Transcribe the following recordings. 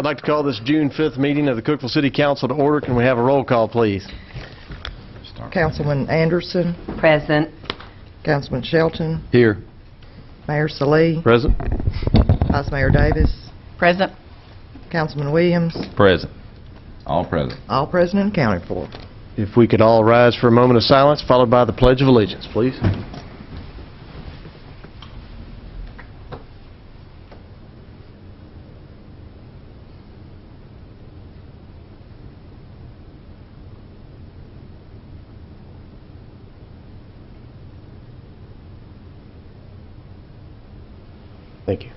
I'd like to call this June 5th meeting of the Cookeville City Council to order. Can we have a roll call, please? Councilman Anderson. Present. Councilman Shelton. Here. Mayor Salee. Present. Vice Mayor Davis. Present. Councilman Williams. Present. All present. All present and accounted for. If we could all rise for a moment of silence, followed by the Pledge of Allegiance, please. Thank you.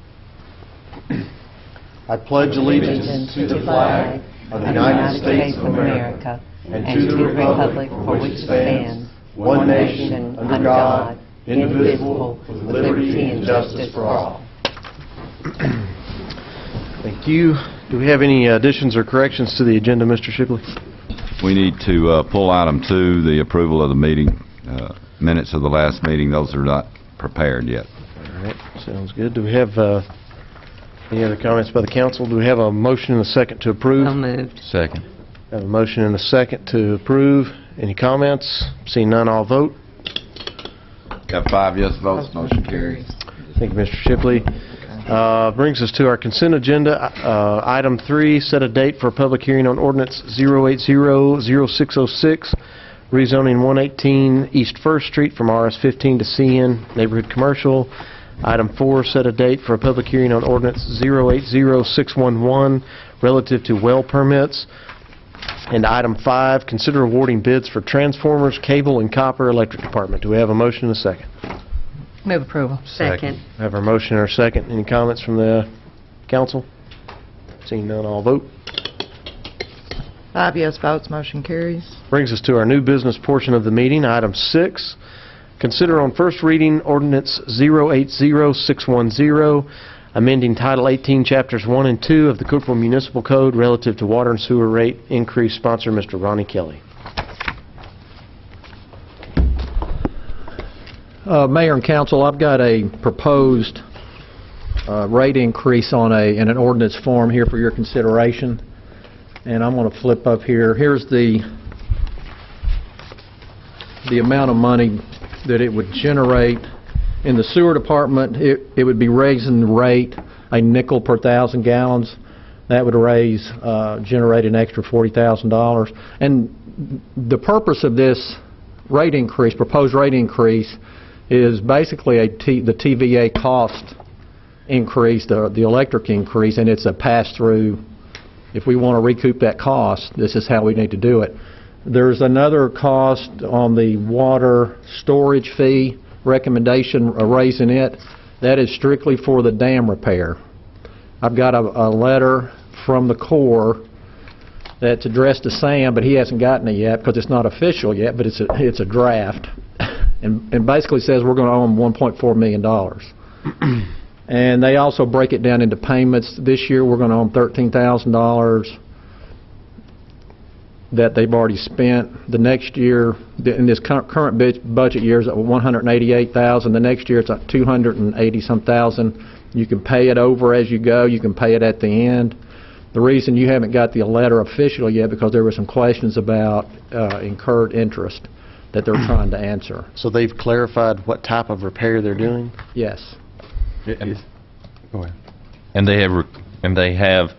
I pledge allegiance to the flag of the United States of America and to the republic for which it stands, one nation, under God, indivisible, with liberty and justice for all. Thank you. Do we have any additions or corrections to the agenda, Mr. Shipley? We need to pull item 2, the approval of the meeting minutes of the last meeting. Those are not prepared yet. All right, sounds good. Do we have any other comments by the council? Do we have a motion and a second to approve? So moved. Second. Have a motion and a second to approve. Any comments? Seeing none, I'll vote. Got 5 yes votes. Motion carries. Thank you, Mr. Shipley. Brings us to our consent agenda. Item 3, set a date for a public hearing on ordinance 080-0606, rezoning 118 East 1st Street from RS-15 to CN Neighborhood Commercial. Item 4, set a date for a public hearing on ordinance 080-611 relative to well permits. And item 5, consider awarding bids for transformers, cable, and copper electric department. Do we have a motion and a second? Move approval. Second. We have our motion and our second. Any comments from the council? Seeing none, I'll vote. 5 yes votes, motion carries. Brings us to our new business portion of the meeting. Item 6, consider on first reading ordinance 080-610, amending Title 18, Chapters 1 and 2 of the Cookeville Municipal Code relative to water and sewer rate increase. Sponsor, Mr. Ronnie Kelly. Mayor and Council, I've got a proposed rate increase in an ordinance form here for your consideration. And I'm going to flip up here. Here's the amount of money that it would generate. In the sewer department, it would be raising the rate a nickel per 1,000 gallons. That would generate an extra $40,000. And the purpose of this rate increase, proposed rate increase, is basically the TVA cost increase, the electric increase, and it's a pass-through. If we want to recoup that cost, this is how we need to do it. There's another cost on the water storage fee recommendation, raising it. That is strictly for the dam repair. I've got a letter from the Corps that's addressed to Sam, but he hasn't gotten it yet because it's not official yet, but it's a draft. And basically says we're going to owe them $1.4 million. And they also break it down into payments. This year we're going to owe them $13,000 that they've already spent. The next year, in this current budget year, is at $188,000. The next year it's at $280-some thousand. You can pay it over as you go. You can pay it at the end. The reason you haven't got the letter official yet because there were some questions about incurred interest that they're trying to answer. So they've clarified what type of repair they're doing? Yes. Go ahead. And they have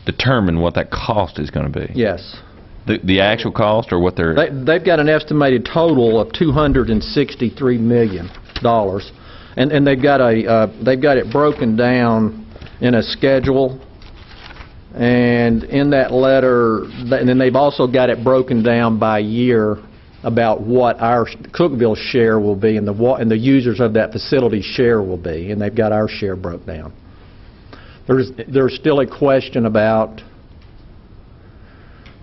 determined what that cost is going to be. Yes. The actual cost, or what they're... They've got an estimated total of $263 million, and they've got it broken down in a schedule, and in that letter, and then they've also got it broken down by year about what our Cookeville share will be and the users of that facility share will be, and they've got our share broke down. There's still a question about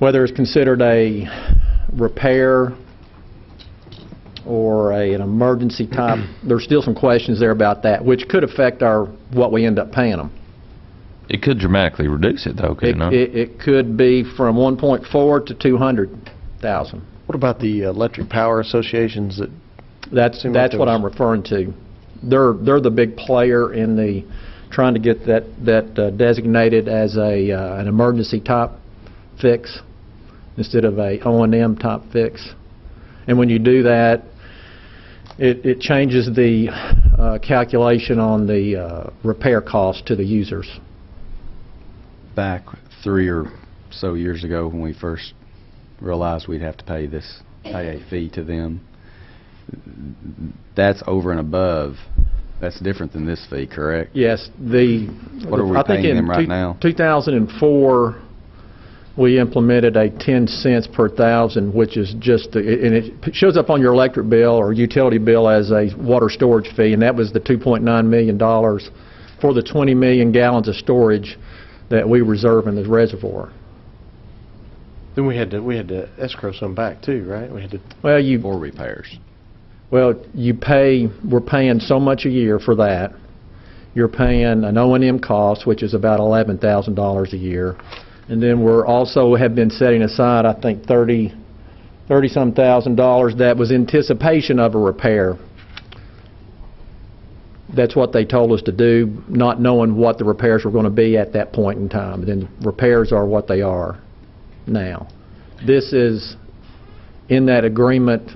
whether it's considered a repair or an emergency type. There's still some questions there about that, which could affect what we end up paying them. It could dramatically reduce it, though, couldn't it? It could be from 1.4 to 200,000. What about the electric power associations? That's what I'm referring to. They're the big player in the trying to get that designated as an emergency type fix instead of a O&M type fix. And when you do that, it changes the calculation on the repair cost to the users. Back 3 or so years ago when we first realized we'd have to pay a fee to them, that's over and above. That's different than this fee, correct? Yes, What are we I think paying in them right now? 2004, we implemented a 10 cents per thousand, which is just, and it shows up on your electric bill or utility bill as a water storage fee, and that was the $2.9 million for the 20 million gallons of storage that we reserve in the reservoir. Then we had to escrow some back too, right? We had to. Well, For repairs. we're paying so much a year for that. You're paying an O&M cost, which is about $11,000 a year. And then we're also have been setting aside, I think, $30-some thousand that was anticipation of a repair. That's what they told us to do, not knowing what the repairs were going to be at that point in time. And then repairs are what they are now. This is in that agreement,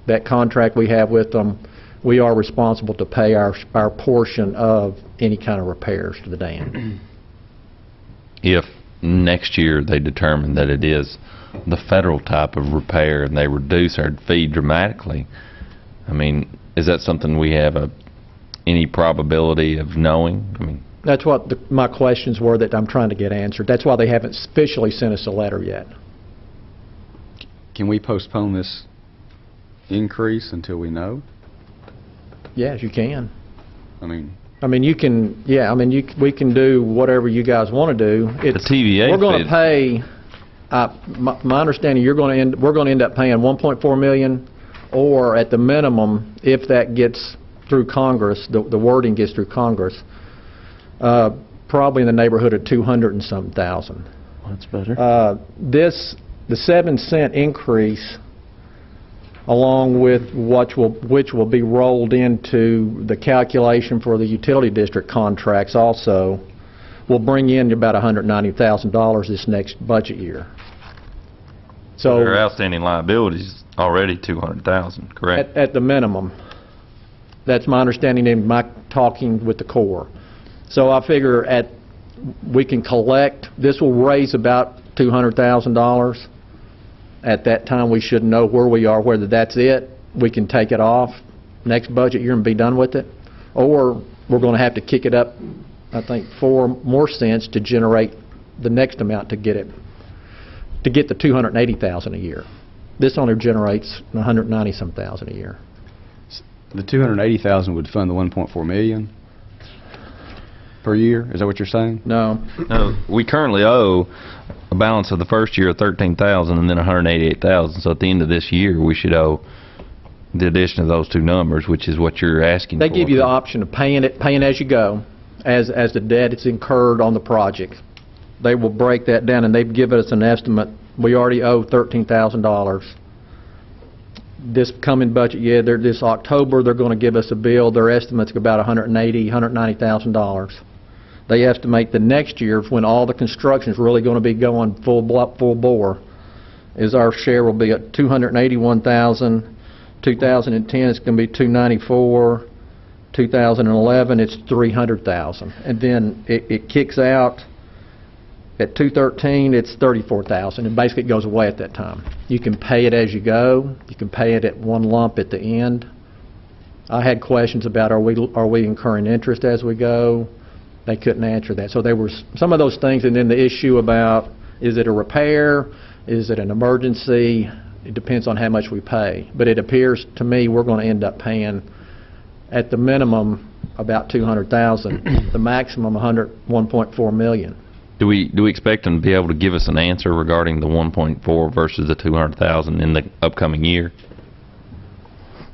that contract we have with them. We are responsible to pay our portion of any kind of repairs to the dam. If next year they determine that it is the federal type of repair and they reduce our fee dramatically, I mean, is that something we have any probability of knowing? I mean, That's what my questions were that I'm trying to get answered. That's why they haven't officially sent us a letter yet. Can we postpone this increase until we know? Yes, you can. I mean, you can, yeah, we can do whatever you guys want to do. the TVA We're going fee- to pay, my understanding, we're going to end up paying $1.4 million, or at the minimum, if that gets through Congress, the wording gets through Congress, probably in the neighborhood of 200 and some thousand. That's better. The 7-cent increase, along with which will be rolled into the calculation for the utility district contracts also, will bring in about $190,000 this next budget year. So their outstanding liabilities already $200,000, correct? at the minimum, that's my understanding in my talking with the Corps. So I figure we can collect, this will raise about $200,000. At that time, we should know where we are, whether that's it, we can take it off next budget year and be done with it, or we're going to have to kick it up, I think, 4 more cents to generate the next amount to get the $280,000 a year. This only generates $190-some thousand a year. the $280,000 would fund the $1.4 million per year? Is that what you're saying? No, No, we currently owe a balance of the first year of $13,000 and then $188,000. So at the end of this year, we should owe the addition of those two numbers, which is what you're asking they for. give you the option of paying as you go, as the debt is incurred on the project. They will break that down, and they've given us an estimate. We already owe $13,000. This coming budget year, this October, they're going to give us a bill. Their estimate's about $190,000. They estimate the next year, when all the construction is really going to be going full bore, is our share will be at $281,000. 2010 it's going to be $294,000. 2011 it's $300,000, and then it kicks out at 2013. It's $34,000, and basically it goes away at that time. You can pay it as you go. You can pay it at one lump at the end. I had questions about are we incurring interest as we go. They couldn't answer that. So there were some of those things, and then the issue about is it a repair, is it an emergency? It depends on how much we pay. But it appears to me we're going to end up paying at the minimum about $200,000, the maximum $1.4 million. Do we expect them to be able to give us an answer regarding the 1.4 versus the 200,000 in the upcoming year?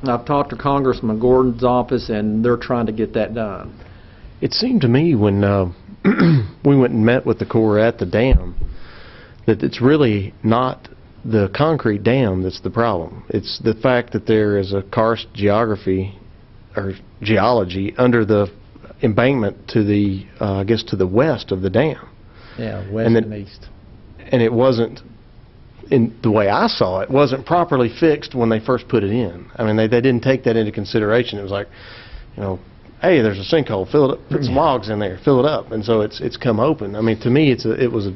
I've talked to Congressman Gordon's office, and they're trying to get that done. It seemed to me when we went and met with the Corps at the dam that it's really not the concrete dam that's the problem. It's the fact that there is a karst geography or geology under the embankment to the, I guess, to the west of the dam. Yeah, west And and then- east. And it wasn't, in the way I saw it, wasn't properly fixed when they first put it in. I mean, they didn't take that into consideration. It was like, you know, hey, there's a sinkhole, fill it up, put some logs in there, fill it up, and so it's come open. I mean, to me, it was a,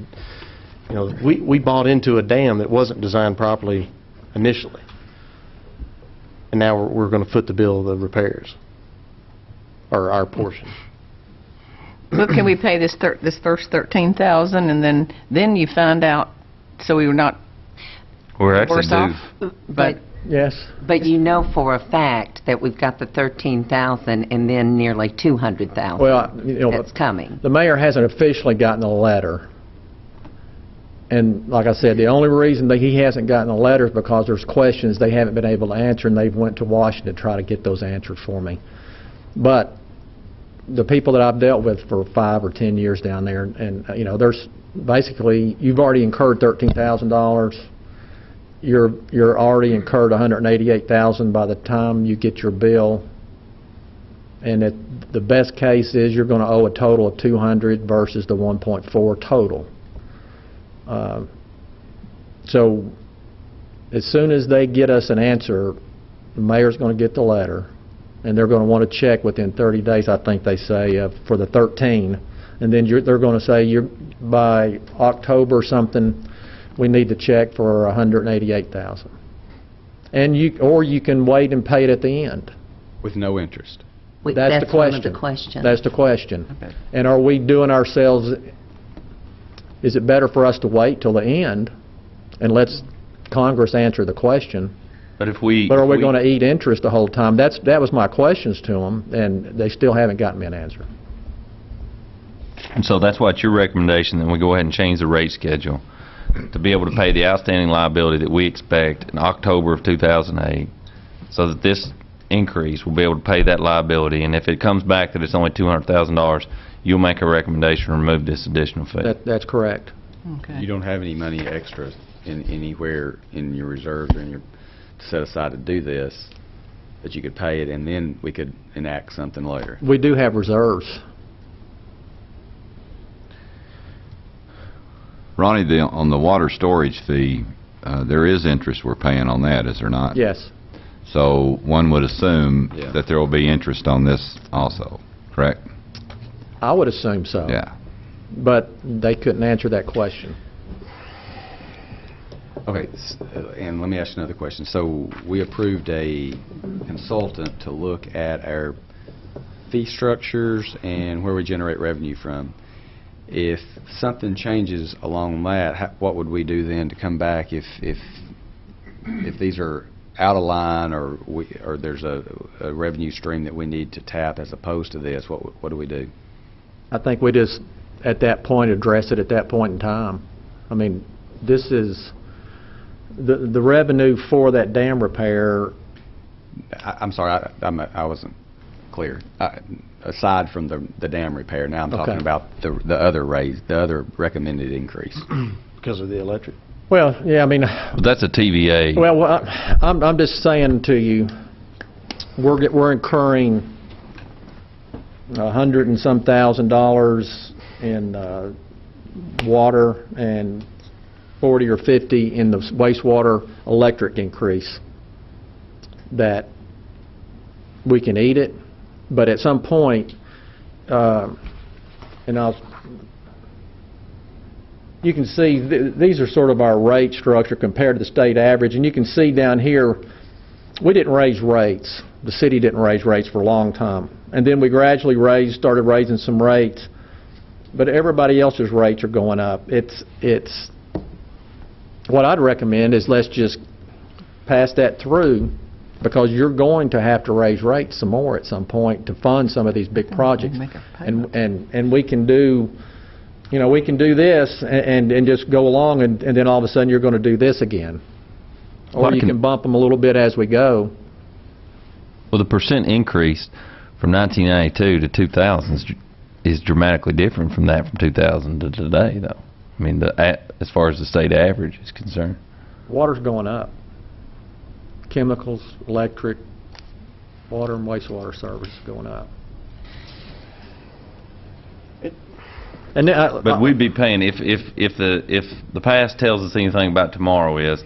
you know, we bought into a dam that wasn't designed properly initially. And now we're going to foot the bill of the repairs, or our portion. But can we pay this first 13,000 and then you find out, so we were not We're actually worse off? But Yes. but you know for a fact that we've got the 13,000 and then nearly 200,000 Well, you know, that's coming. the mayor hasn't officially gotten a letter. And like I said, the only reason that he hasn't gotten a letter is because there's questions they haven't been able to answer, and they've went to Washington to try to get those answered for me. But the people that I've dealt with for 5 or 10 years down there, and you know, there's basically, you've already incurred $13,000. You're already incurred $188,000 by the time you get your bill. And the best case is you're going to owe a total of 200 versus the 1.4 total. So as soon as they get us an answer, the mayor's going to get the letter, and they're going to want to check within 30 days, I think they say, for the 13. And then they're going to say by October something, we need to check for 188,000. And you can wait and pay it at the end. With no interest. That's the one of the question. questions. That's the question. Okay. And are we doing ourselves, is it better for us to wait till the end and let Congress answer the question? But if we... But are we if going to eat interest the whole time? That was my questions to them, and they still haven't gotten me an answer. And so that's what your recommendation, then we go ahead and change the rate schedule to be able to pay the outstanding liability that we expect in October of 2008, so that this increase will be able to pay that liability, and if it comes back that it's only $200,000, you'll make a recommendation to remove this additional fee. That's correct. Okay. You don't have any money extra anywhere in your reserves or in your, set aside to do this, that you could pay it and then we could enact something later. We do have reserves. Ronnie, on the water storage fee, there is interest we're paying on that, is there not? Yes. So one would assume Yeah. that there will be interest on this also, correct? I would assume so. Yeah. But they couldn't answer that question. Okay, and let me ask you another question. So we approved a consultant to look at our fee structures and where we generate revenue from. If something changes along that, what would we do then to come back if these are out of line or there's a revenue stream that we need to tap as opposed to this? What do we do? I think we just, at that point, address it at that point in time. I mean, this is, the revenue for that dam repair, I'm sorry, I wasn't clear. Aside from the dam repair, now I'm talking Okay. about the other raise, the other recommended increase. Because of the electric. well, yeah, I mean, But that's a TVA. well, I'm just saying to you, we're incurring $100 and some thousand in water and 40 or 50 in the wastewater electric increase, that we can eat it, but at some point, you can see these are sort of our rate structure compared to the state average, and you can see down here, we didn't raise rates. The city didn't raise rates for a long time. And then we gradually started raising some rates, but everybody else's rates are going up. It's what I'd recommend is let's just pass that through, because you're going to have to raise rates some more at some point to fund some of these big projects. Make a payment. And we can do, you know, we can do this and just go along, and then all of a sudden you're going to do this again. Or Well, I you can- can bump them a little bit as we go. Well, the percent increase from 1992 to 2000 is dramatically different from that from 2000 to today, though. I mean, as far as the state average is concerned. Water's going up. Chemicals, electric, water and wastewater service is going up. And then, But we'd be paying, if the past tells us anything about tomorrow is,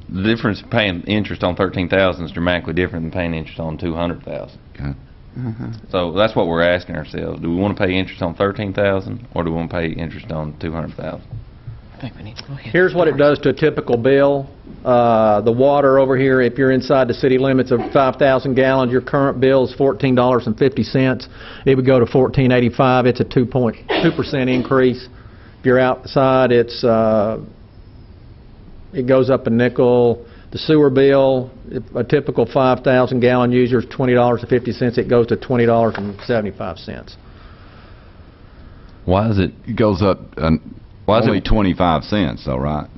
the difference paying interest on 13,000 is dramatically different than paying interest on 200,000. Okay. So that's what we're asking ourselves. Do we want to pay interest on 13,000 or do we want to pay interest on 200,000? I think we need to go ahead. Here's what it does to a typical bill. The water over here, if you're inside the city limits of 5,000 gallons, your current bill is $14.50. It would go to $14.85. It's a 2% increase. If you're outside, it goes up a nickel. The sewer bill, if a typical 5,000 gallon user is $20.50. It goes to $20.75. Why is it? It goes up Why is only it? 25 cents, though, right?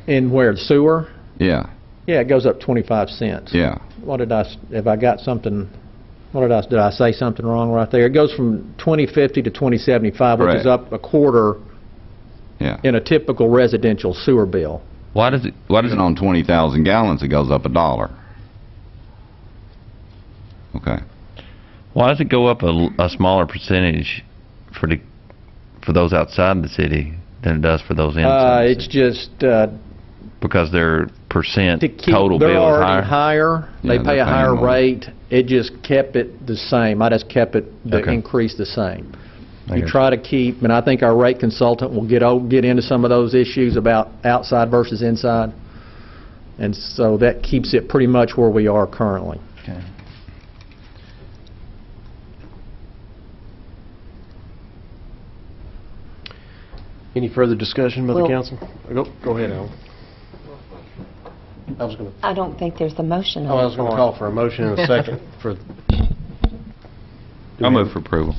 In where, the sewer? Yeah, Yeah, it goes up 25 cents. yeah. If I got something, did I say something wrong right there? It goes from $20.50 to $20.75, which is Correct. up a quarter Yeah. in a typical residential sewer bill. Why does it? Even on 20,000 gallons, it goes up $1. Okay. Why does it go up a smaller percentage for those outside the city than it does for those inside? It's just Because their percent to keep, total they're bill is already higher. They Yeah, pay they're a higher paying more. rate. It just kept it the same. I just kept it, the Okay. increase the same. I You got try to keep, and I think our rate consultant will get into some of those issues about outside versus inside. And so that keeps it pretty much where we are currently. Okay. Any further discussion by the Well- council? Go ahead, Alan. I was going to I don't think there's a motion on I the was going to floor. call for a motion and a second for... I'll move for approval.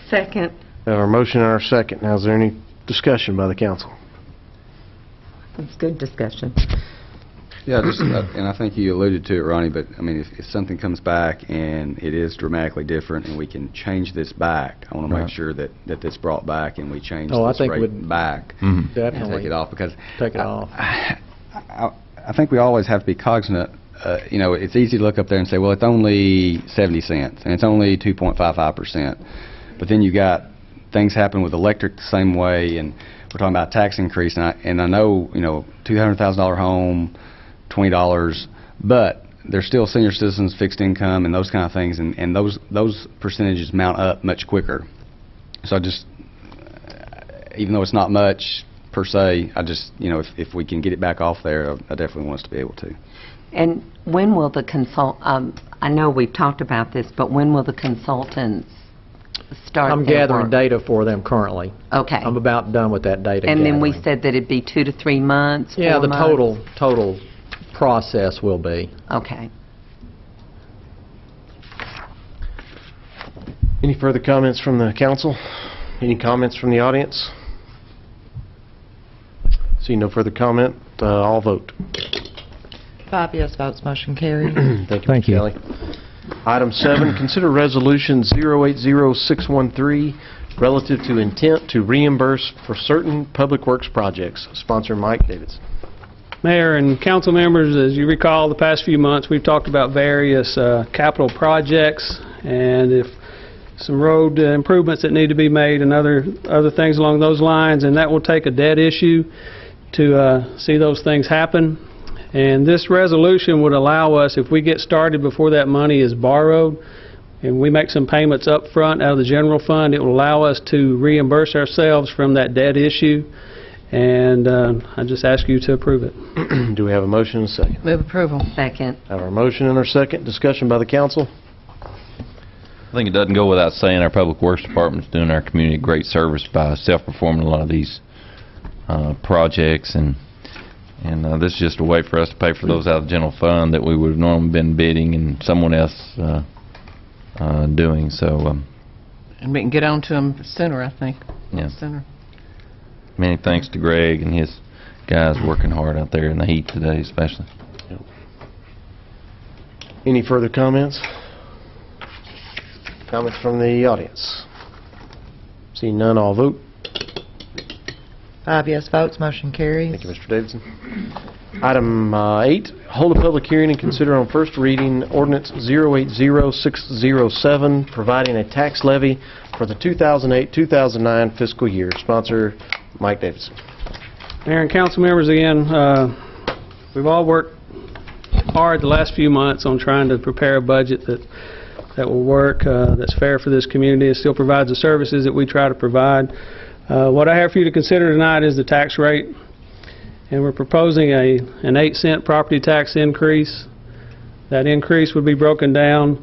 Second. We have our motion and our second. Now, is there any discussion by the council? It's good discussion. Yeah, just, and I think you alluded to it, Ronnie, but, I mean, if something comes back and it is dramatically different and we can change this back, I want to Right. make sure that it's brought back and we change Oh, I this think rate we'd- back Mhm. and Definitely. take it off, because Take it off. I think we always have to be cognizant, you know, it's easy to look up there and say, well, it's only 70 cents, and it's only 2.55%. But then you got things happen with electric the same way, and we're talking about tax increase, and I know, you know, $200,000 home, $20, but there's still senior citizens, fixed income, and those kind of things, and those percentages mount up much quicker. So I just, even though it's not much per se, I just, you know, if we can get it back off there, I definitely want us to be able to. And when will the I know we've talked about this, but when will the consultants start I'm their gathering work? data for them currently. Okay. I'm about done with that data And then we gathering. said that it'd be 2 to 3 months, 4 Yeah, the months? total process will be. Okay. Any further comments from the council? Any comments from the audience? See no further comment, all vote. 5 yes votes, motion carries. Thank you, Thank Mr. you. Kelly. Item 7, consider resolution 080613 relative to intent to reimburse for certain public works projects. Sponsor Mike Davidson. Mayor and council members, as you recall, the past few months, we've talked about various capital projects, and if some road improvements that need to be made and other things along those lines, and that will take a debt issue to see those things happen. And this resolution would allow us, if we get started before that money is borrowed, and we make some payments up front out of the general fund, it will allow us to reimburse ourselves from that debt issue. And I just ask you to approve it. Do we have a motion and a second? Move approval. Second. Have our motion and our second. Discussion by the council? I think it doesn't go without saying our Public Works Department's doing our community great service by self-performing a lot of these projects, and this is just a way for us to pay for those out of the general fund that we would have normally been bidding and someone else doing. So, And we can get on to them sooner, I think. Yeah. Sooner. many thanks to Greg and his guys working hard out there in the heat today, especially. Any further comments? Comments from the audience? Seeing none, all vote. 5 yes votes, motion carries. Thank you, Mr. Davidson. Item 8, hold a public hearing and consider on first reading ordinance 080607, providing a tax levy for the 2008-2009 fiscal year. Sponsor Mike Davidson. Mayor and council members, again, we've all worked hard the last few months on trying to prepare a budget that will work, that's fair for this community, and still provides the services that we try to provide. What I have for you to consider tonight is the tax rate, and we're proposing an 8-cent property tax increase. That increase would be broken down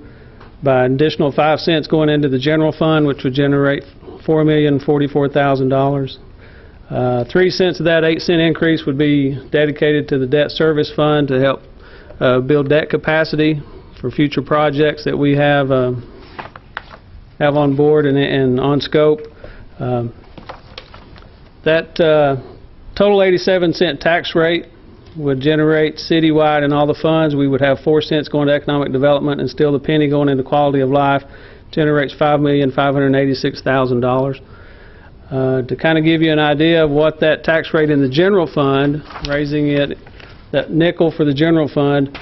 by an additional 5 cents going into the general fund, which would generate $4,044,000. 3 cents of that 8-cent increase would be dedicated to the debt service fund to help build debt capacity for future projects that we have on board and on scope. That total 87-cent tax rate would generate citywide in all the funds. We would have 4 cents going to economic development, and still the penny going into quality of life generates $5,586,000. To kind of give you an idea of what that tax rate in the general fund, raising it, that nickel for the general fund,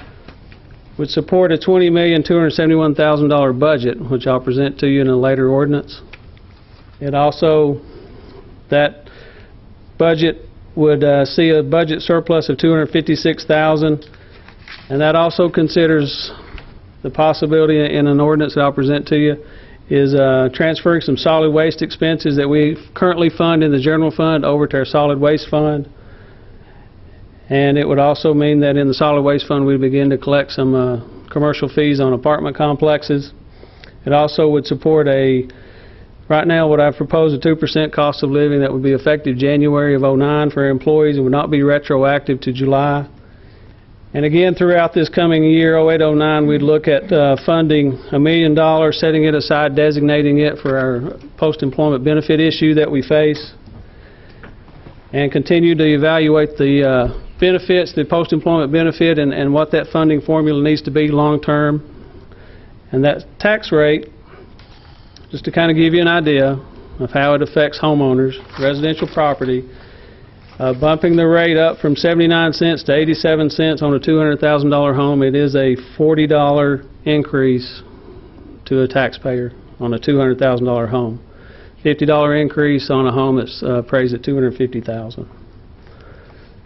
would support a $20,271,000 budget, which I'll present to you in a later ordinance. It also, that budget would see a budget surplus of $256,000, and that also considers the possibility in an ordinance that I'll present to you is transferring some solid waste expenses that we currently fund in the general fund over to our solid waste fund. And it would also mean that in the solid waste fund we begin to collect some commercial fees on apartment complexes. It also would support right now what I've proposed, a 2% cost of living that would be effective January of '09 for our employees and would not be retroactive to July. And again, throughout this coming year, 08-09, we'd look at funding $1 million, setting it aside, designating it for our post-employment benefit issue that we face, and continue to evaluate the benefits, the post-employment benefit, and what that long-term formula needs to be long-term. And that tax rate, just to kind of give you an idea of how it affects homeowners, residential property, bumping the rate up from 79 cents to 87 cents on a $200,000 home, it is a $40 increase to a taxpayer on a $200,000 home. $50 increase on a home that's appraised at $250,000.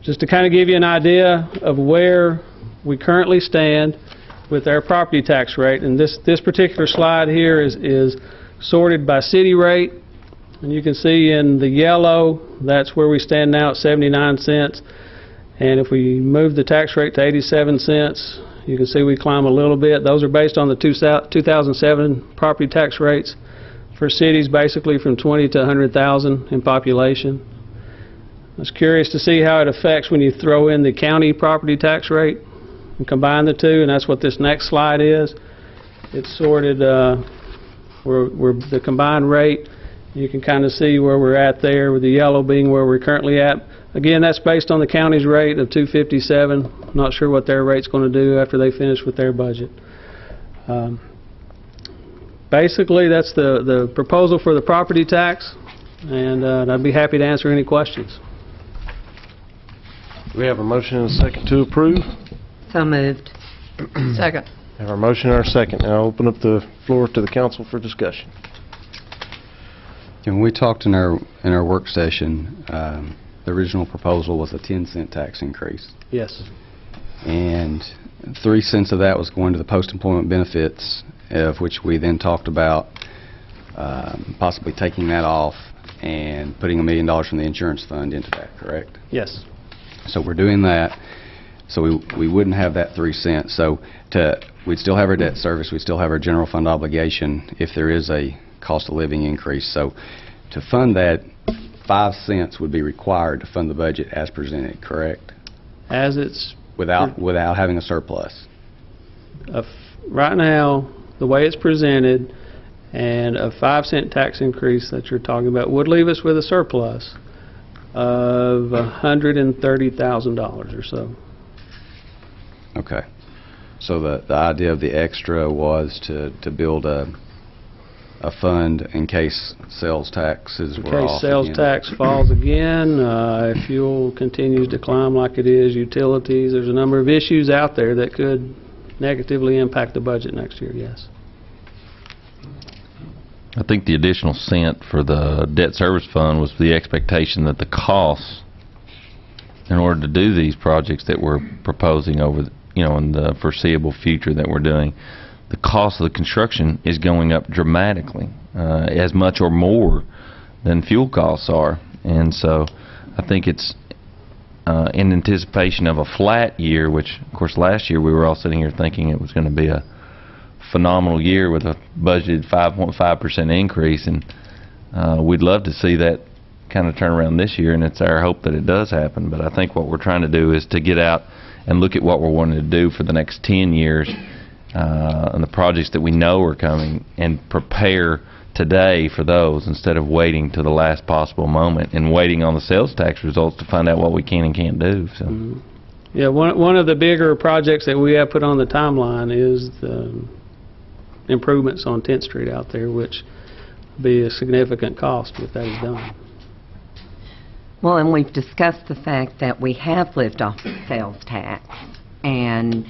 Just to kind of give you an idea of where we currently stand with our property tax rate, and this particular slide here is sorted by city rate. And you can see in the yellow, that's where we stand now at 79 cents. And if we move the tax rate to 87 cents, you can see we climb a little bit. Those are based on the 2007 property tax rates for cities, basically from 20 to 100,000 in population. I was curious to see how it affects when you throw in the county property tax rate and combine the two, and that's what this next slide is. It's sorted where the combined rate. You can kind of see where we're at there, with the yellow being where we're currently at. Again, that's based on the county's rate of $257. Not sure what their rate's going to do after they finish with their budget. Basically, that's the proposal for the property tax, and I'd be happy to answer any questions. We have a motion and a second to approve. So moved. Second. We have our motion and our second. Now I'll open up the floor to the council for discussion. When we talked in our work session, the original proposal was a 10-cent tax increase. Yes. And 3 cents of that was going to the post-employment benefits, of which we then talked about possibly taking that off and putting $1 million from the insurance fund into that, correct? Yes. So we're doing that, so we wouldn't have that 3 cents. So we'd still have our debt service, we'd still have our general fund obligation if there is a cost of living increase. So to fund that, 5 cents would be required to fund the budget as presented, correct? As it's Without having a surplus. right now, the way it's presented, and a 5-cent tax increase that you're talking about would leave us with a surplus of $130,000 or so. Okay. So the idea of the extra was to build a a fund in case sales taxes In were off case sales again. tax falls again, if fuel continues to climb like it is, utilities, there's a number of issues out there that could negatively impact the budget next year, yes. I think the additional cent for the debt service fund was the expectation that the costs in order to do these projects that we're proposing over, in the foreseeable future that we're doing, the cost of the construction is going up dramatically, as much or more than fuel costs are. And so I think it's in anticipation of a flat year, which, of course, last year we were all sitting here thinking it was going to be a phenomenal year with a budgeted 5.5% increase, and we'd love to see that kind of turn around this year, and it's our hope that it does happen. But I think what we're trying to do is to get out and look at what we're wanting to do for the next 10 years and the projects that we know are coming, and prepare today for those instead of waiting to the last possible moment and waiting on the sales tax results to find out what we can and can't do. So. Yeah, one of the bigger projects that we have put on the timeline is the improvements on 10th Street out there, which will be a significant cost if that is done. Well, and we've discussed the fact that we have lived off the sales tax, and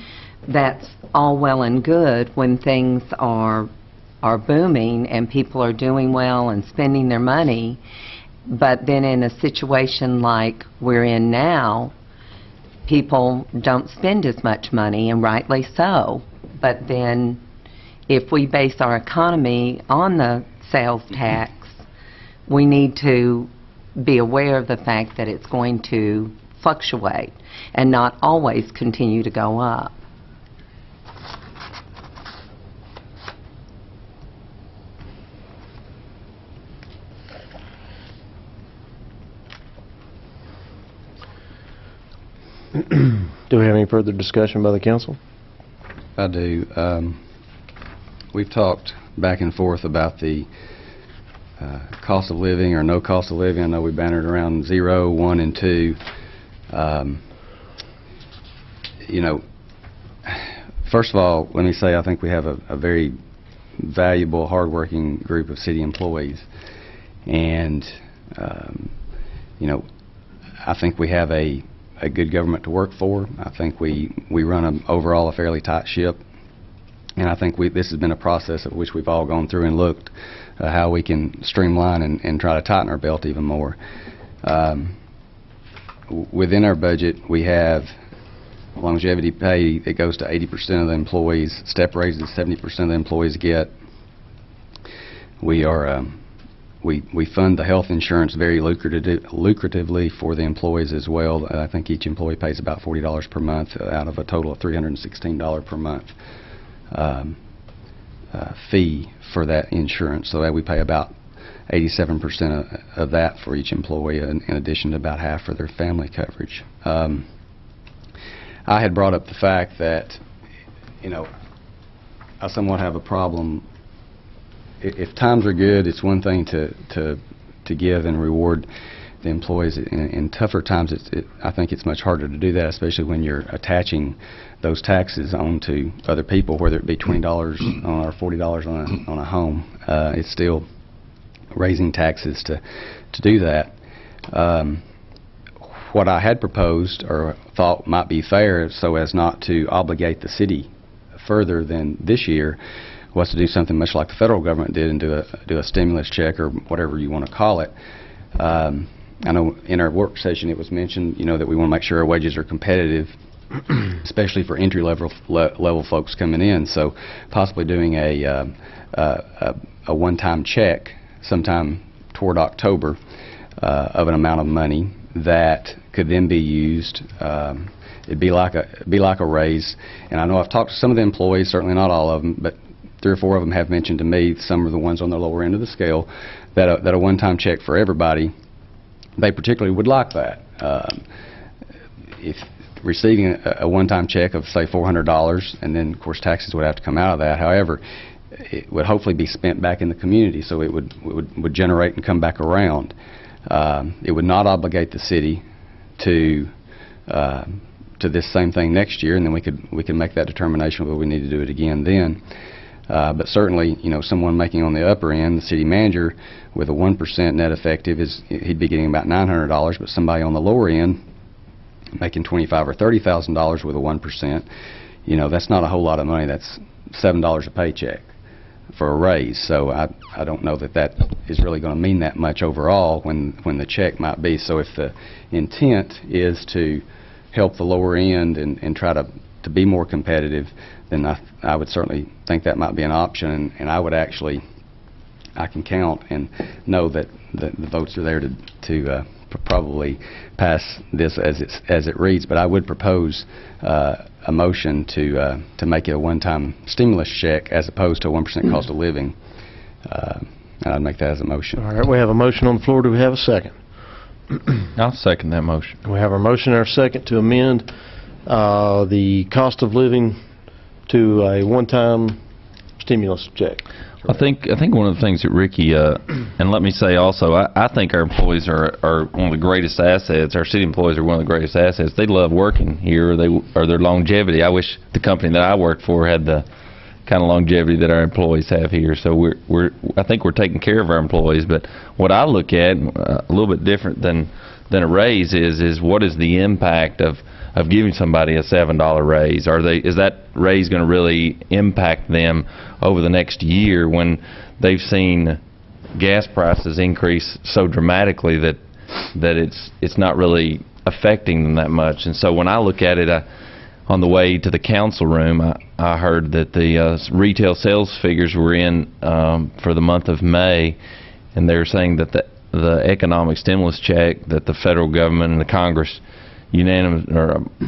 that's all well and good when things are booming and people are doing well and spending their money. But then in a situation like we're in now, people don't spend as much money, and rightly so. But then if we base our economy on the sales tax, we need to be aware of the fact that it's going to fluctuate and not always continue to go up. Do we have any further discussion by the council? I do. We've talked back and forth about the cost of living or no cost of living. I know we bannered around 0, 1, and 2. First of all, let me say I think we have a very valuable, hardworking group of city employees. And, I think we have a good government to work for. I think we run overall a fairly tight ship. And I think this has been a process of which we've all gone through and looked how we can streamline and try to tighten our belt even more. Within our budget, we have longevity pay that goes to 80% of the employees, step raises 70% of the employees get. We fund the health insurance very lucratively for the employees as well. I think each employee pays about $40 per month out of a total of $316 per month fee for that insurance. So that we pay about 87% of that for each employee, in addition to about half for their family coverage. I had brought up the fact that, I somewhat have a problem. If times are good, it's one thing to give and reward the employees. In tougher times, I think it's much harder to do that, especially when you're attaching those taxes onto other people, whether it be $20 on or $40 on a home. It's still raising taxes to do that. What I had proposed or thought might be fair, so as not to obligate the city further than this year, was to do something much like the federal government did and do a stimulus check or whatever you want to call it. I know in our work session it was mentioned, that we want to make sure our wages are competitive, especially for entry-level folks coming in. So possibly doing a one-time check sometime toward October of an amount of money that could then be used. It'd be like a raise. And I know I've talked to some of the employees, certainly not all of them, but 3 or 4 of them have mentioned to me, some of the ones on the lower end of the scale, that a one-time check for everybody, they particularly would like that. If receiving a one-time check of, say, $400, and then, of course, taxes would have to come out of that. However, it would hopefully be spent back in the community, so it would generate and come back around. It would not obligate the city to this same thing next year, and then we could make that determination whether we need to do it again then. But certainly, someone making on the upper end, the city manager, with a 1% net effective, he'd be getting about $900, but somebody on the lower end making $25,000 or $30,000 with a 1%, that's not a whole lot of money. That's $7 a paycheck for a raise. So I don't know that is really going to mean that much overall when the check might be. So if the intent is to help the lower end and try to be more competitive, then I would certainly think that might be an option. And I can count and know that the votes are there to probably pass this as it reads. But I would propose a motion to make it a one-time stimulus check as opposed to a 1% cost of living. And I'd make that as a motion. All right, we have a motion on the floor. Do we have a second? I'll second that motion. We have our motion and our second to amend the cost of living to a one-time stimulus check. I think one of the things that Ricky, and let me say also, I think our employees are one of the greatest assets. Our city employees are one of the greatest assets. They love working here, or their longevity. I wish the company that I work for had the kind of longevity that our employees have here. So I think we're taking care of our employees. But what I look at a little bit different than a raise is what is the impact of giving somebody a $7 raise? Is that raise going to really impact them over the next year when they've seen gas prices increase so dramatically that it's not really affecting them that much? And so when I look at it, on the way to the council room, I heard that the retail sales figures were in for the month of May, and they're saying that the economic stimulus check that the federal government and the Congress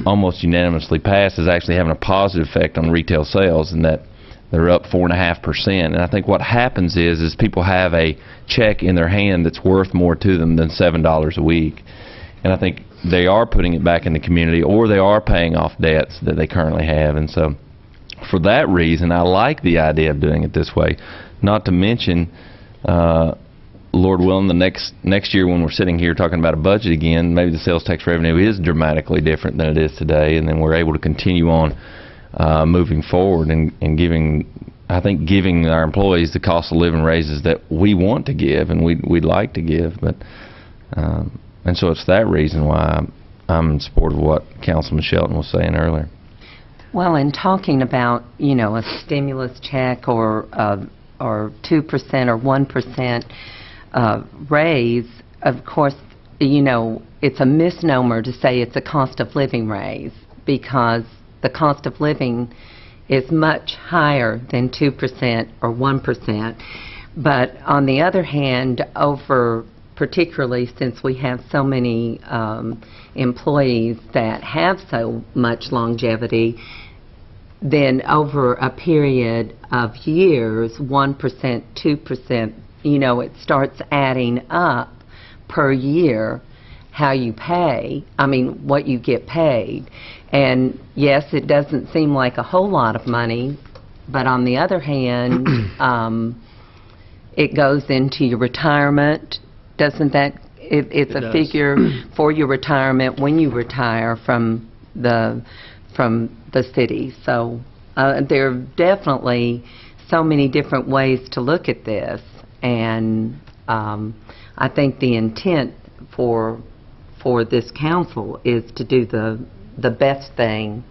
almost unanimously passed is actually having a positive effect on retail sales, and that they're up 4.5%. And I think what happens is people have a check in their hand that's worth more to them than $7 a week. And I think they are putting it back in the community, or they are paying off debts that they currently have. And so for that reason, I like the idea of doing it this way. Not to mention, Lord willing, the next year when we're sitting here talking about a budget again, maybe the sales tax revenue is dramatically different than it is today, and then we're able to continue on moving forward and giving our employees the cost of living raises that we want to give and we'd like to give. But and so it's that reason why I'm in support of what Councilman Shelton was saying earlier. Well, in talking about, a stimulus check or 2% or 1% raise, of course, it's a misnomer to say it's a cost of living raise, because the cost of living is much higher than 2% or 1%. But on the other hand, particularly since we have so many employees that have so much longevity, then over a period of years, 1%, 2%, it starts adding up per year how you what you get paid. And yes, it doesn't seem like a whole lot of money, but on the other hand, it goes into your retirement. Doesn't that, it's a figure for your retirement when you retire from the city. So there are definitely so many different ways to look at this. And I think the intent for this council is to do the best thing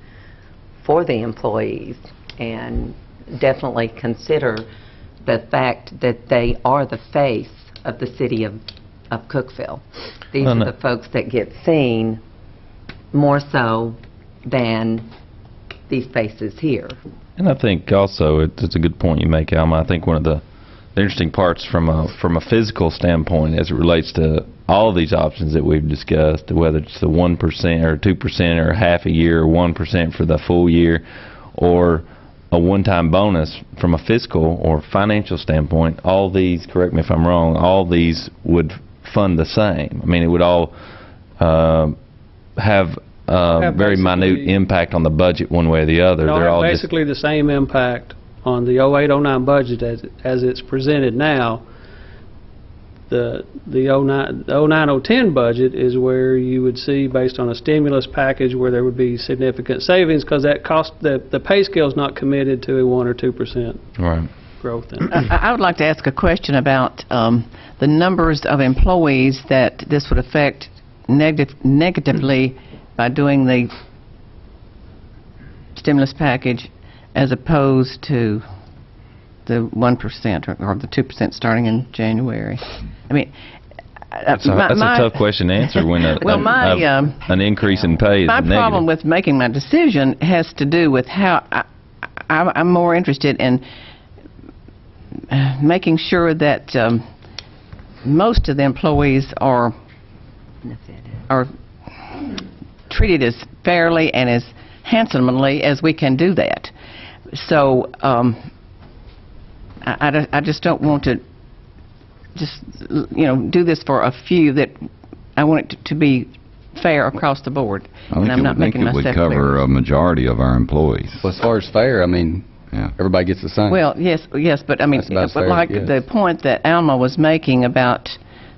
for the employees, and definitely consider the fact that they are the face of the city of Cookeville. These are the folks that get seen more so than these faces here. And I think also it's a good point you make, Alma. I think one of the interesting parts from a physical standpoint as it relates to all of these options that we've discussed, whether it's the 1% or 2% or half a year or 1% for the full year, or a one-time bonus from a fiscal or financial standpoint, all these, correct me if I'm wrong, all these would fund the same. I mean, it would all have very minute impact on the budget one way or the other. They're all basically the same impact on the 08-09 budget as it's presented now. the 09-010 budget is where you would see, based on a stimulus package, where there would be significant savings, because that cost, the pay scale is not committed to a 1 or 2% Right. growth in it. I would like to ask a question about the numbers of employees that this would affect negatively by doing the stimulus package as opposed to the 1% or the 2% starting in January. I mean, That's a tough question to answer when Well, an increase in pay is my negative. problem with making my decision has to do with how I'm more interested in making sure that most of the employees are treated as fairly and as handsomely as we can do that. So I just don't want to just do this for a few. That I want it to be fair across the board. And I'm not making it would myself cover clear. a majority of our employees. Well, as far as fair, I mean, Yeah. everybody gets the same. Well, yes, but I mean, That's about as but fair like as it the gets. point that Alma was making about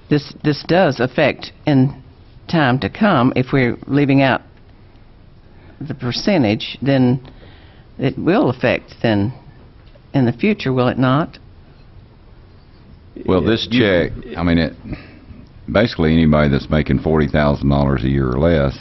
this does affect in time to come. If we're leaving out the percentage, then it will affect then in the future, will it not? Well, this check, I mean, basically anybody that's making $40,000 a year or less,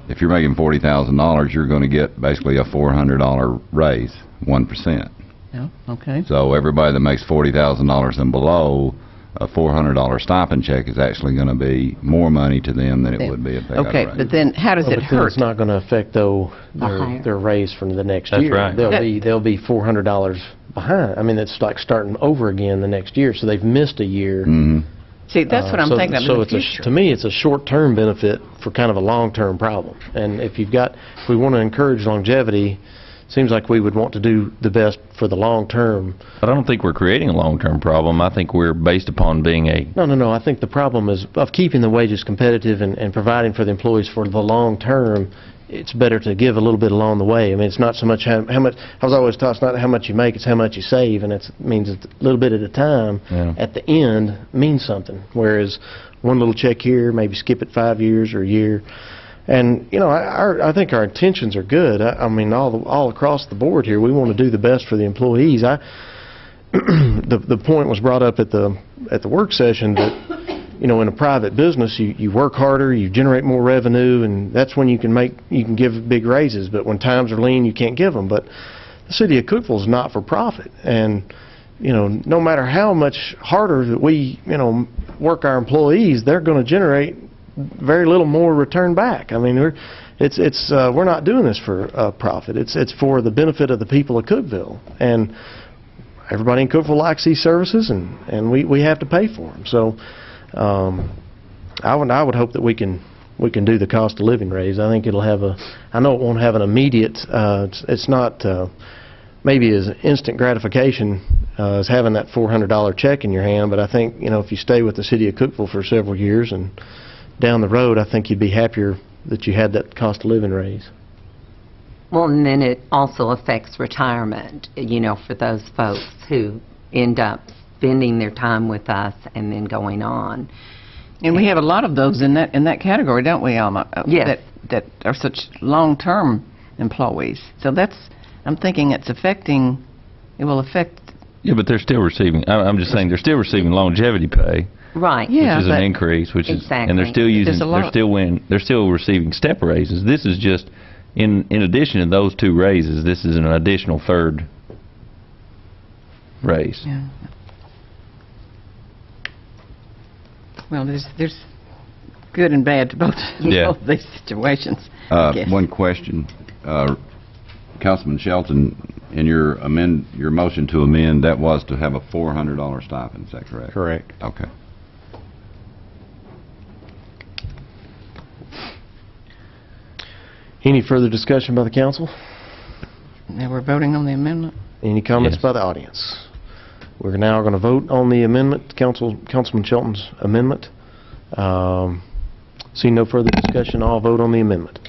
if you're making $40,000, you're going to get basically a $400 raise, 1%. No? Okay. So everybody that makes $40,000 and below, a $400 stipend check is actually going to be more money to them than it would be if they got a Okay, raise. but then how does Well, it but then hurt? it's not going to affect, though, higher. their raise from the next That's year. right. They'll be $400 behind. I mean, it's like starting over again the next year, so they've missed a year. Mhm. See, that's what I'm So- thinking of so in the it's a future. to me, it's a short-term benefit for kind of a long-term problem. And if we want to encourage longevity, seems like we would want to do the best for the long term. But I don't think we're creating a long-term problem. I think we're based upon being a No. I think the problem is of keeping the wages competitive and providing for the employees for the long term. It's better to give a little bit along the way. I mean, it's not so much how much. I was always taught it's not how much you make, it's how much you save, and it means a little bit at a time. Yeah. At the end means something. Whereas one little check here, maybe skip it 5 years or a year. And I think our intentions are good. I mean, all across the board here, we want to do the best for the employees. The point was brought up at the work session that in a private business, you work harder, you generate more revenue, and that's when you can give big raises. But when times are lean, you can't give them. But the city of Cookeville is not for profit, and no matter how much harder that we work our employees, they're going to generate very little more return back. I mean, we're not doing this for profit. It's for the benefit of the people of Cookeville, and everybody in Cookeville likes these services, and we have to pay for them. So, I would hope that we can do the cost of living raise. I think it'll have I know it won't have an immediate. It's not maybe as instant gratification as having that $400 check in your hand, but I think if you stay with the city of Cookeville for several years and down the road, I think you'd be happier that you had that cost of living raise. Well, and then it also affects retirement, for those folks who end up spending their time with us and then going on. And we have a lot of those in that category, don't we, Alma? Yes. That are such long-term employees. So I'm thinking it will affect. Yeah, but they're still receiving. I'm just saying they're still receiving longevity pay, Right. Yeah, which is but- an increase, which is, and they're Exactly. still using. There's a lot- They're still receiving step raises. This is just in addition to those two raises. This is an additional third raise. Yeah. Well, there's good and bad to both Yeah. both these situations. I guess. One question, Councilman Shelton, in your motion to amend, that was to have a $400 stipend, is that correct? Correct. Okay. Any further discussion by the council? Now we're voting on the amendment. Any comments Yes. by the audience? We're now going to vote on the amendment, Councilman Shelton's amendment. Seeing no further discussion, I'll vote on the amendment.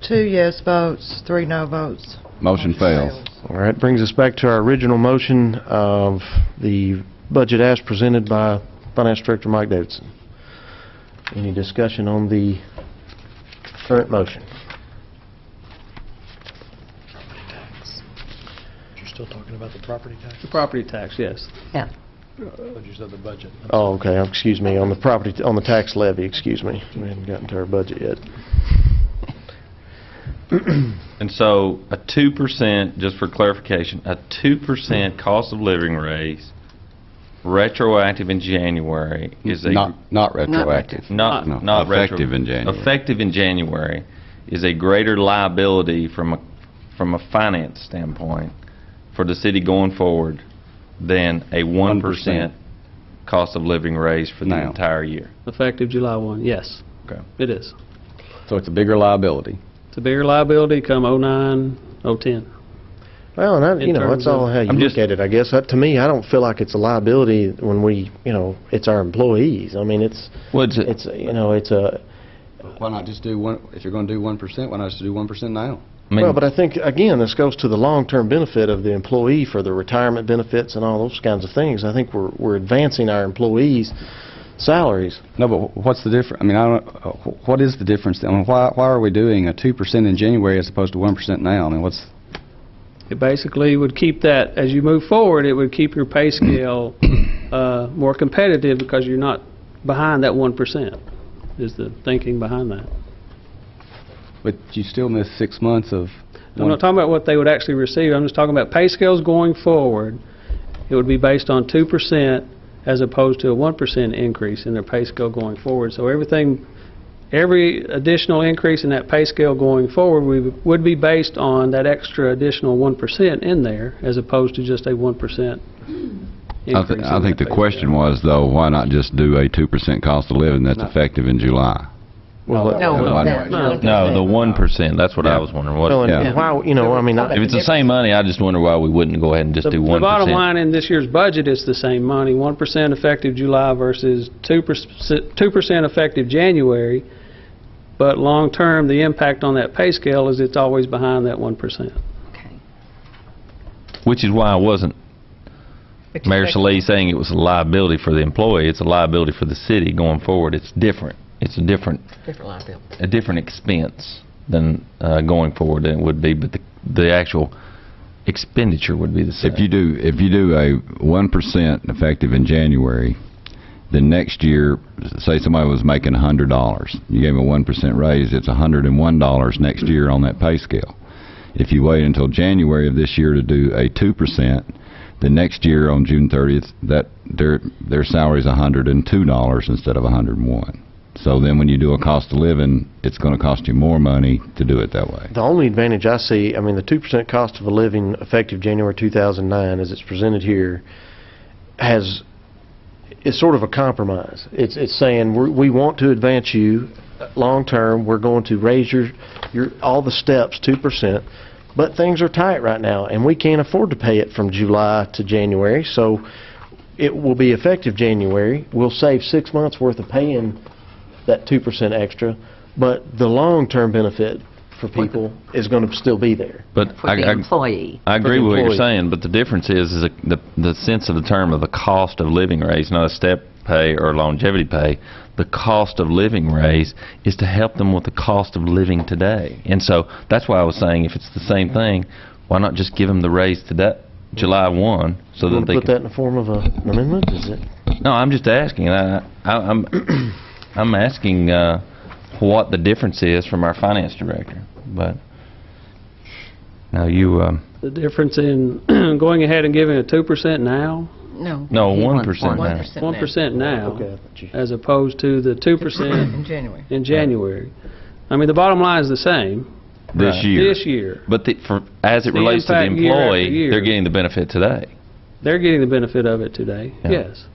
2 yes votes, 3 no votes. Motion fails. All right, brings us back to our original motion of the budget as presented by Finance Director Mike Davidson. Any discussion on the current motion? You're still talking about the property tax? The property tax, yes. Yeah. But you said the budget. Oh, okay, excuse me, on the tax levy, excuse me. We haven't gotten to our budget yet. And so a 2%, just for clarification, a 2% cost of living raise, retroactive in January is a... Not retroactive. Not Effective in January. Effective in January is a greater liability from a finance standpoint for the city going forward than a 1% cost of living raise for the Now. entire year. Effective July 1, yes. Okay. It is. So it's a bigger liability. It's a bigger liability come '09, '10. Well, and In terms that's all of- how you I'm look just- at it, I guess. To me, I don't feel like it's a liability when we, it's our employees. I mean, it's a... Why not just do one, if you're going to do 1%, why not just do 1% now? I mean, Well, but I think, again, this goes to the long-term benefit of the employee for the retirement benefits and all those kinds of things. I think we're advancing our employees' salaries. No, but what's the difference? I mean, what is the difference? I mean, why are we doing a 2% in January as opposed to 1% now? I mean, what's... It basically would keep that, as you move forward, it would keep your pay scale more competitive because you're not behind that 1%, is the thinking behind that. But you still miss 6 months of... I'm not talking about what they would actually receive, I'm just talking about pay scales going forward. It would be based on 2% as opposed to a 1% increase in their pay scale going forward. So every additional increase in that pay scale going forward would be based on that extra additional 1% in there as opposed to just a 1% increase. I think the question was, though, why not just do a 2% cost of living that's effective in July? Well, no, the 1%, that's what I was wondering. What, Well, and Yeah. why, I mean, if it's the same money, I just wonder why we wouldn't go ahead and just The do 1%. bottom line in this year's budget is the same money, 1% effective July versus 2% effective January. But long-term, the impact on that pay scale is it's always behind that 1%. Okay. Which is why I wasn't, Mayor Saleh saying it was a liability for the employee. It's a liability for the city going forward. It's different. It's a different expense than going forward than it would be, but the actual expenditure would be the same. If you do a 1% effective in January, then next year, say somebody was making $100, you gave them a 1% raise, it's $101 next year on that pay scale. If you wait until January of this year to do a 2%, the next year on June 30th, that their salary is $102 instead of $101. So then when you do a cost of living, it's going to cost you more money to do it that way. the only advantage I see, I mean, the 2% cost of a living effective January 2009, as it's presented here, is sort of a compromise. It's saying we want to advance you long-term. We're going to raise your all the steps 2%, but things are tight right now, and we can't afford to pay it from July to January, so it will be effective January. We'll save 6 months worth of paying that 2% extra, but the long-term benefit for people is going to still be there. But For the employee. I agree For the with what you're employee. saying, but the difference is the sense of the term of the cost of living raise, not a step pay or longevity pay. The cost of living raise is to help them with the cost of living today. And so that's why I was saying if it's the same thing, why not just give them the raise today, July 1, so You that want they to put can... that in the form of an amendment, is it? No, I'm just asking. I'm asking what the difference is from our finance director. But now you... The difference in going ahead and giving a 2% now, No. No, He 1% wants now. 1% now, Okay, I thought you- as opposed to the 2% In January. in January. I mean, the bottom line is the same This Right. year. this year. But as it The relates to the impact year after employee, year. they're getting the benefit today. They're getting the benefit of it today, Yeah. yes.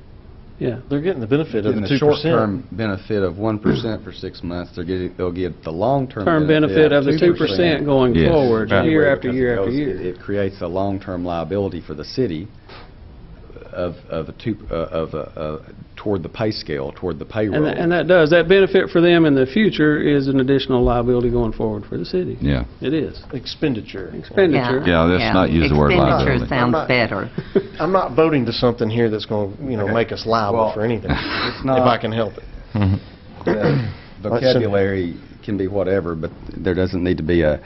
Yeah. They're getting the benefit of In the the 2%. short-term benefit of 1% for 6 months, they'll get the long-term Term benefit of the 2% going Yes. forward, Right. year after Because year it after goes- year. It creates a long-term liability for the city toward the pay scale, toward the payroll. And that benefit for them in the future is an additional liability going forward for the city. Yeah. It is. Expenditure. Expenditure. Yeah, let's not use the word liability. Expenditure sounds better. I'm not voting to something here that's going to, make us liable Well, for anything, it's not- if I can help it. Vocabulary can be whatever, but there doesn't need to be a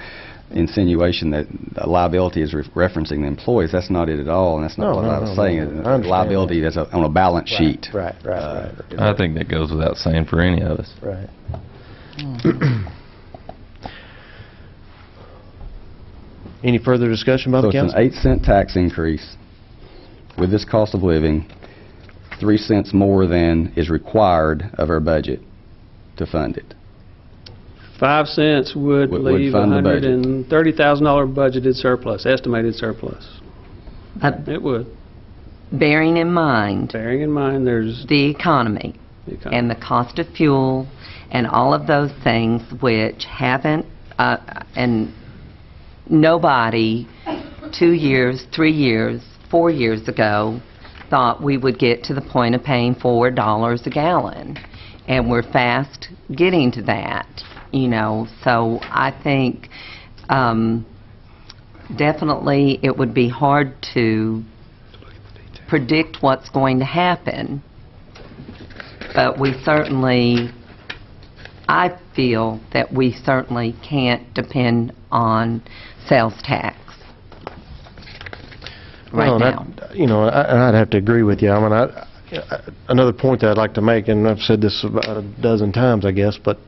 insinuation that liability is referencing the employees. That's not it at all, and that's not what I was saying. I understand Liability is on a balance sheet. Right. I think that goes without saying for any of us. Right. Any further discussion by So the it's an council? 8-cent tax increase with this cost of living, 3 cents more than is required of our budget to fund it. 5 cents would Would leave fund the budget. $130,000 budgeted surplus, estimated surplus. It would. Bearing in mind Bearing in mind, there's the economy and the cost of fuel and all of those things which haven't, and nobody 2 years, 3 years, 4 years ago thought we would get to the point of paying $4 a gallon. And we're fast getting to that, So I think definitely it would be hard to predict what's going to happen. But I feel that we certainly can't depend on sales tax right now. And I'd have to agree with you. Another point that I'd like to make, and I've said this about a dozen times, I guess, but,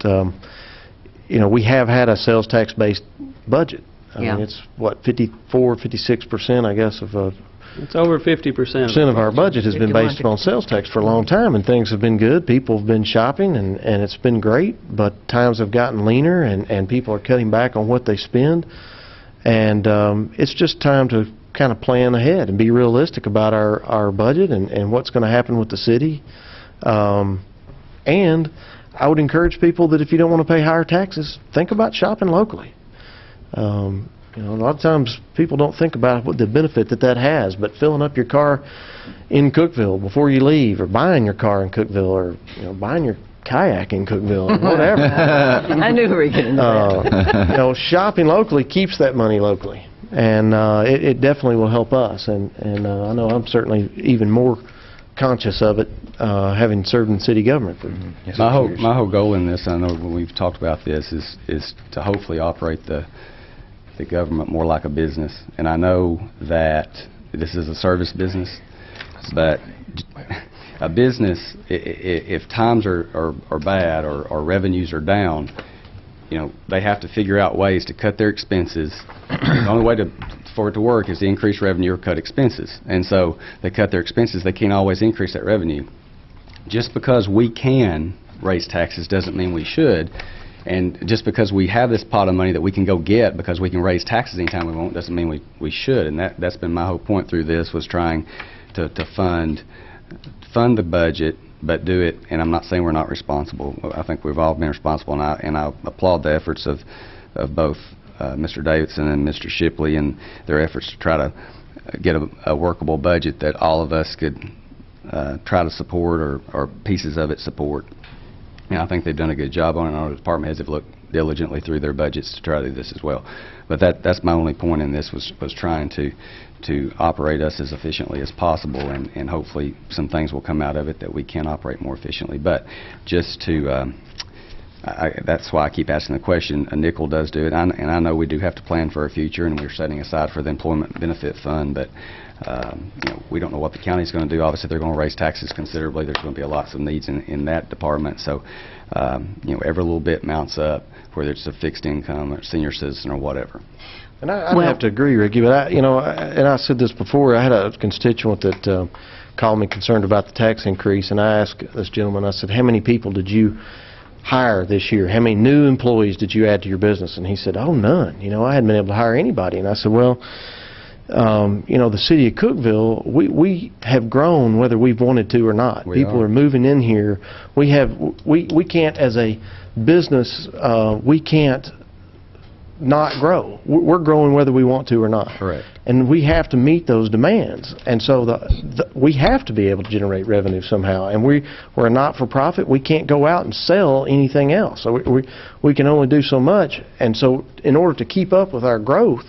we have had a sales tax-based budget. I mean, it's, 56%, I guess, of it's over 50%. percent of our budget has been based upon sales tax for a long time, and things have been good. People have been shopping, and it's been great, but times have gotten leaner, and people are cutting back on what they spend. And it's just time to kind of plan ahead and be realistic about our budget and what's going to happen with the city. And I would encourage people that if you don't want to pay higher taxes, think about shopping locally. A lot of times people don't think about what the benefit that has, but filling up your car in Cookeville before you leave, or buying your car in Cookeville, or buying your kayak in Cookeville, or whatever. I knew we were getting into that. Shopping locally keeps that money locally, and it definitely will help us. And I know I'm certainly even more conscious of it, having served in city government for 6 years. My whole goal in this, I know when we've talked about this, is to hopefully operate the government more like a business. And I know that this is a service business, but a business, if times are bad or revenues are down, they have to figure out ways to cut their expenses. The only way for it to work is to increase revenue or cut expenses. And so they cut their expenses, they can't always increase that revenue. Just because we can raise taxes doesn't mean we should. And just because we have this pot of money that we can go get because we can raise taxes anytime we want doesn't mean we should. And that's been my whole point through this, was trying to fund the budget, but do it. And I'm not saying we're not responsible. I think we've all been responsible, and I applaud the efforts of both Mr. Davidson and Mr. Shipley and their efforts to try to get a workable budget that all of us could try to support, or pieces of it support. And I think they've done a good job on it. Our department heads have looked diligently through their budgets to try to do this as well. But that's my only point in this, was trying to operate us as efficiently as possible, and hopefully some things will come out of it that we can operate more efficiently. But just to, that's why I keep asking the question. A nickel does do it, and I know we do have to plan for our future, and we're setting aside for the employment benefit fund, but we don't know what the county's going to do. Obviously, they're going to raise taxes considerably. There's going to be lots of needs in that department. So, every little bit mounts up, whether it's a fixed income or senior citizen or whatever. And I'd have to agree, Ricky, but and I said this before. I had a constituent that called me concerned about the tax increase, and I asked this gentleman, I said, how many people did you hire this year? How many new employees did you add to your business? And he said, oh, none. I hadn't been able to hire anybody. And I said, well, the city of Cookeville, we have grown whether we've wanted to or not. People are moving in here. We can't, as a business, we can't not grow. We're growing whether we want to or not. Correct. And we have to meet those demands. And so we have to be able to generate revenue somehow. And we're a not-for-profit. We can't go out and sell anything else. So we can only do so much. And so in order to keep up with our growth,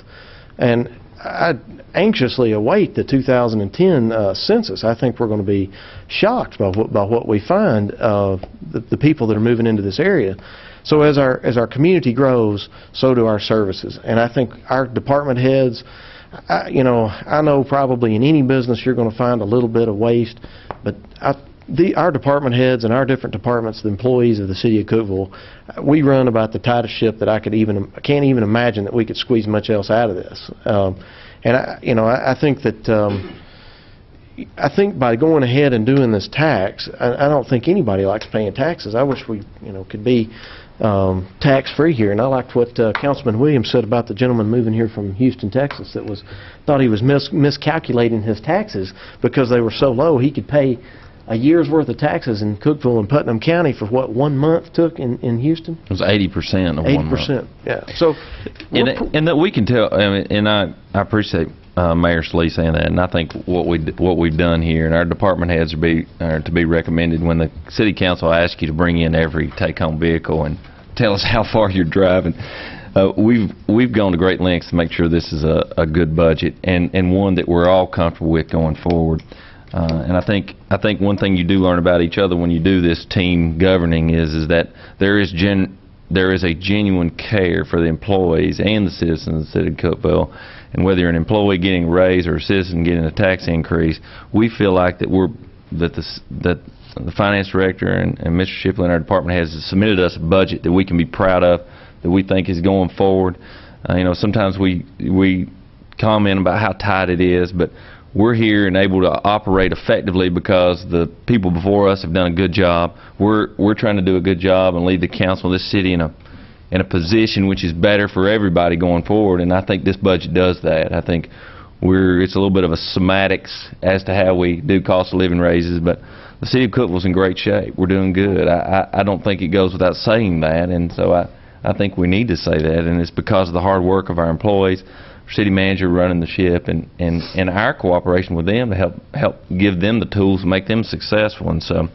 and I anxiously await the 2010 census. I think we're going to be shocked by what we find of the people that are moving into this area. So as our community grows, so do our services. And I think our department heads, I know probably in any business you're going to find a little bit of waste, but our department heads and our different departments, the employees of the city of Cookeville, we run about the tightest ship that I can't even imagine that we could squeeze much else out of this. And I think that I think by going ahead and doing this tax, I don't think anybody likes paying taxes. I wish we could be tax-free here. And I liked what Councilman Williams said about the gentleman moving here from Houston, Texas, that thought he was miscalculating his taxes because they were so low he could pay a year's worth of taxes in Cookeville and Putnam County for what 1 month took in Houston. It was 80% of 1 month. 80%, yeah. So, and that we can tell. I mean, and I appreciate Mayor Slee saying that. And I think what we've done here, and our department heads are to be recommended when the city council asks you to bring in every take-home vehicle and tell us how far you're driving. We've gone to great lengths to make sure this is a good budget and one that we're all comfortable with going forward. And I think one thing you do learn about each other when you do this team governing is that there is a genuine care for the employees and the citizens of the city of Cookeville. And whether you're an employee getting a raise or a citizen getting a tax increase, we feel like that the finance director and Mr. Shipley and our department has submitted us a budget that we can be proud of, that we think is going forward. Sometimes we comment about how tight it is, but we're here and able to operate effectively because the people before us have done a good job. We're trying to do a good job and lead the council of this city in a position which is better for everybody going forward, and I think this budget does that. I think it's a little bit of a semantics as to how we do cost of living raises, but the city of Cookeville's in great shape. We're doing good. I don't think it goes without saying that, and so I think we need to say that, and it's because of the hard work of our employees, city manager running the ship, and our cooperation with them to help give them the tools to make them successful. And so,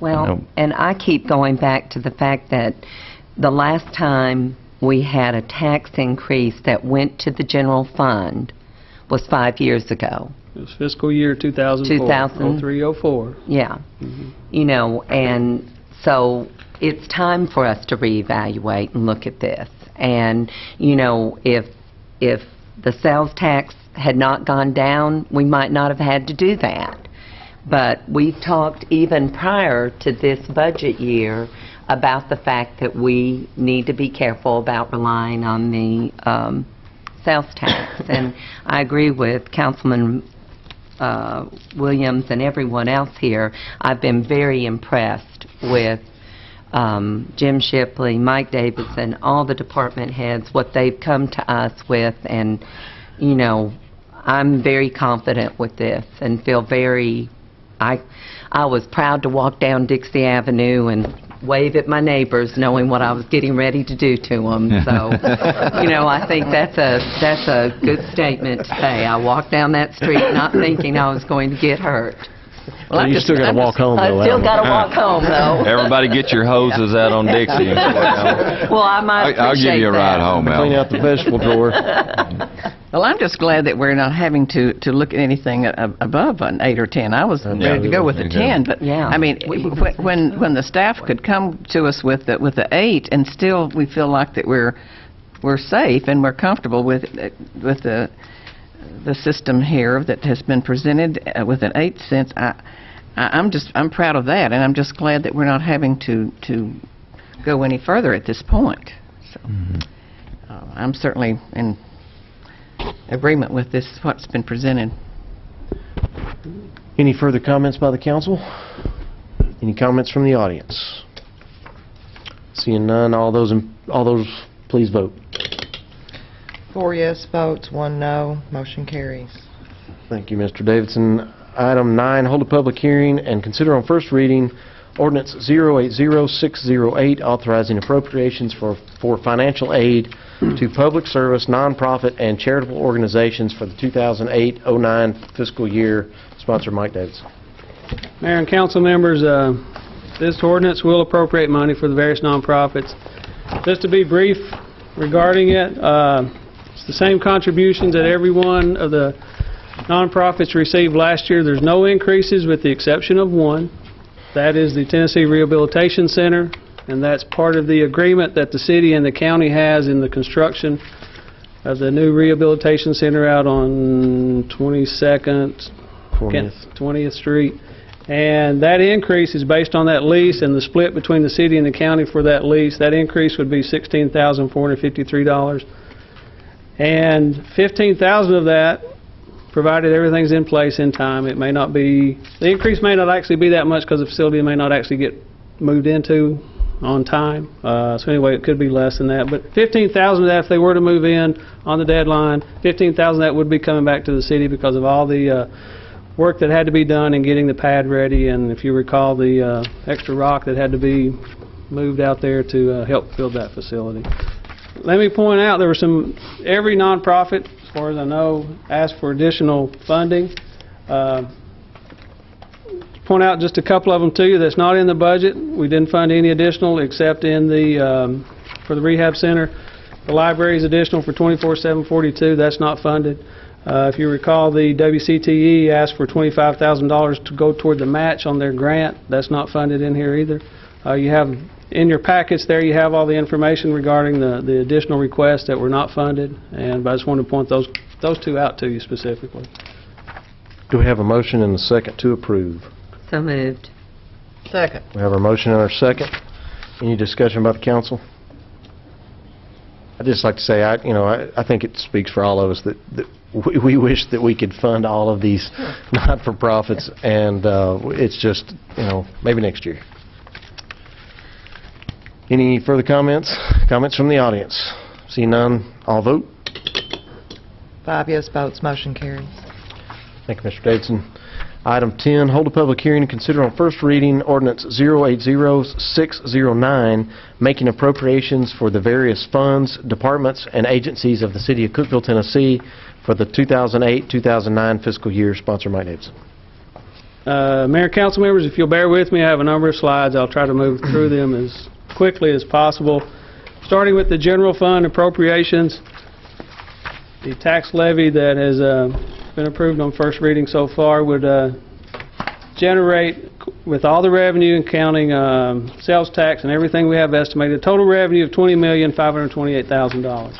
well, and I keep going back to the fact that the last time we had a tax increase that went to the general fund was 5 years ago. It was fiscal year 2004, 0304. Yeah. And so it's time for us to reevaluate and look at this. And, if the sales tax had not gone down, we might not have had to do that. But we've talked even prior to this budget year about the fact that we need to be careful about relying on the sales tax. And I agree with Councilman Williams and everyone else here. I've been very impressed with Jim Shipley, Mike Davidson, all the department heads, what they've come to us with, and I'm very confident with this and feel I was proud to walk down Dixie Avenue and wave at my neighbors knowing what I was getting ready to do to them. So, I think that's a good statement to say. I walked down that street not thinking I was going to get hurt. Well, you still got to walk home, though. I still got to walk home, though. Everybody get your hoses out on Dixie. Well, I might I'll give you a ride home, Al. Clean out the vegetable drawer. Well, I'm just glad that we're not having to look at anything above an 8 or 10. I was ready to go with a 10, but Yeah. I mean, when the staff could come to us with the 8, and still we feel like that we're safe and we're comfortable with the system here that has been presented with an 8 cents. I'm proud of that, and I'm just glad that we're not having to go any further at this point. So, I'm certainly in agreement with this, what's been presented. Any further comments by the council? Any comments from the audience? Seeing none, all those please vote. 4 yes votes, 1 no. Motion carries. Thank you, Mr. Davidson. Item 9, hold a public hearing and consider on first reading ordinance 080608, authorizing appropriations for financial aid to public service, nonprofit, and charitable organizations for the 2008-09 fiscal year. Sponsor Mike Davidson. Mayor and council members, this ordinance will appropriate money for the various nonprofits. Just to be brief regarding it, it's the same contributions that every one of the nonprofits received last year. There's no increases with the exception of one. That is the Tennessee Rehabilitation Center, and that's part of the agreement that the city and the county has in the construction of the new rehabilitation center out on 20th Street. And that increase is based on that lease and the split between the city and the county for that lease. That increase would be $16,453. And $15,000 of that, provided everything's in place in time, it may not be, the increase may not actually be that much because the facility may not actually get moved into on time. So anyway, it could be less than that. But $15,000 of that, if they were to move in on the deadline, $15,000 of that would be coming back to the city because of all the work that had to be done in getting the pad ready, and if you recall, the extra rock that had to be moved out there to help build that facility. Let me point out, there were every nonprofit, as far as I know, asked for additional funding. Point out just a couple of them to you that's not in the budget. We didn't fund any additional except in the for the rehab center. The library is additional for 24/7/42. That's not funded. If you recall, the WCTE asked for $25,000 to go toward the match on their grant. That's not funded in here either. You have in your packets there, you have all the information regarding the additional requests that were not funded, and I just wanted to point those two out to you specifically. Do we have a motion and a second to approve? So moved. Second. We have a motion and a second. Any discussion about the council? I'd just like to say, I think it speaks for all of us that we wish that we could fund all of these not-for-profits, and it's just, maybe next year. Any further comments? Comments from the audience? See none, all vote. 5 yes votes, motion carries. Thank you, Mr. Davidson. Item 10, hold a public hearing and consider on first reading ordinance 080609, making appropriations for the various funds, departments, and agencies of the city of Cookeville, Tennessee for the 2008-2009 fiscal year. Sponsor Mike Davidson. Mayor, council members, if you'll bear with me, I have a number of slides. I'll try to move through them as quickly as possible. Starting with the general fund appropriations, the tax levy that has been approved on first reading so far would generate, with all the revenue and counting sales tax and everything we have estimated, a total revenue of $20,528,000.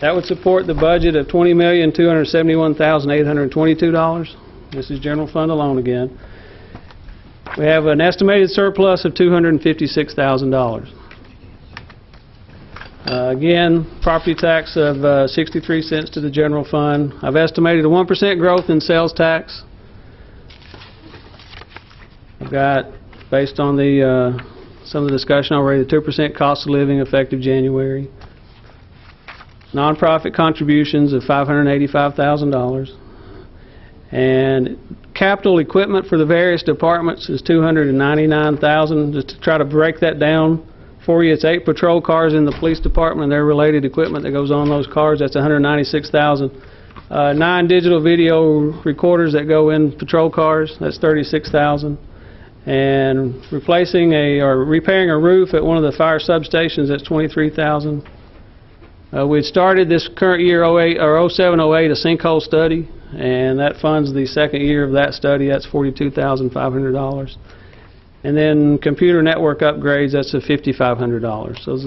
That would support the budget of $20,271,822. This is general fund alone again. We have an estimated surplus of $256,000. Again, property tax of 63 cents to the general fund. I've estimated a 1% growth in sales tax. I've got, based on some of the discussion already, the 2% cost of living effective January. Nonprofit contributions of $585,000. And capital equipment for the various departments is $299,000. Just to try to break that down for you, it's 8 patrol cars in the police department and their related equipment that goes on those cars. That's $196,000. 9 digital video recorders that go in patrol cars. That's $36,000. And replacing or repairing a roof at one of the fire substations, that's $23,000. We had started this current year, 07-08, a sinkhole study, and that funds the second year of that study. That's $42,500. And then computer network upgrades, that's $5,500. So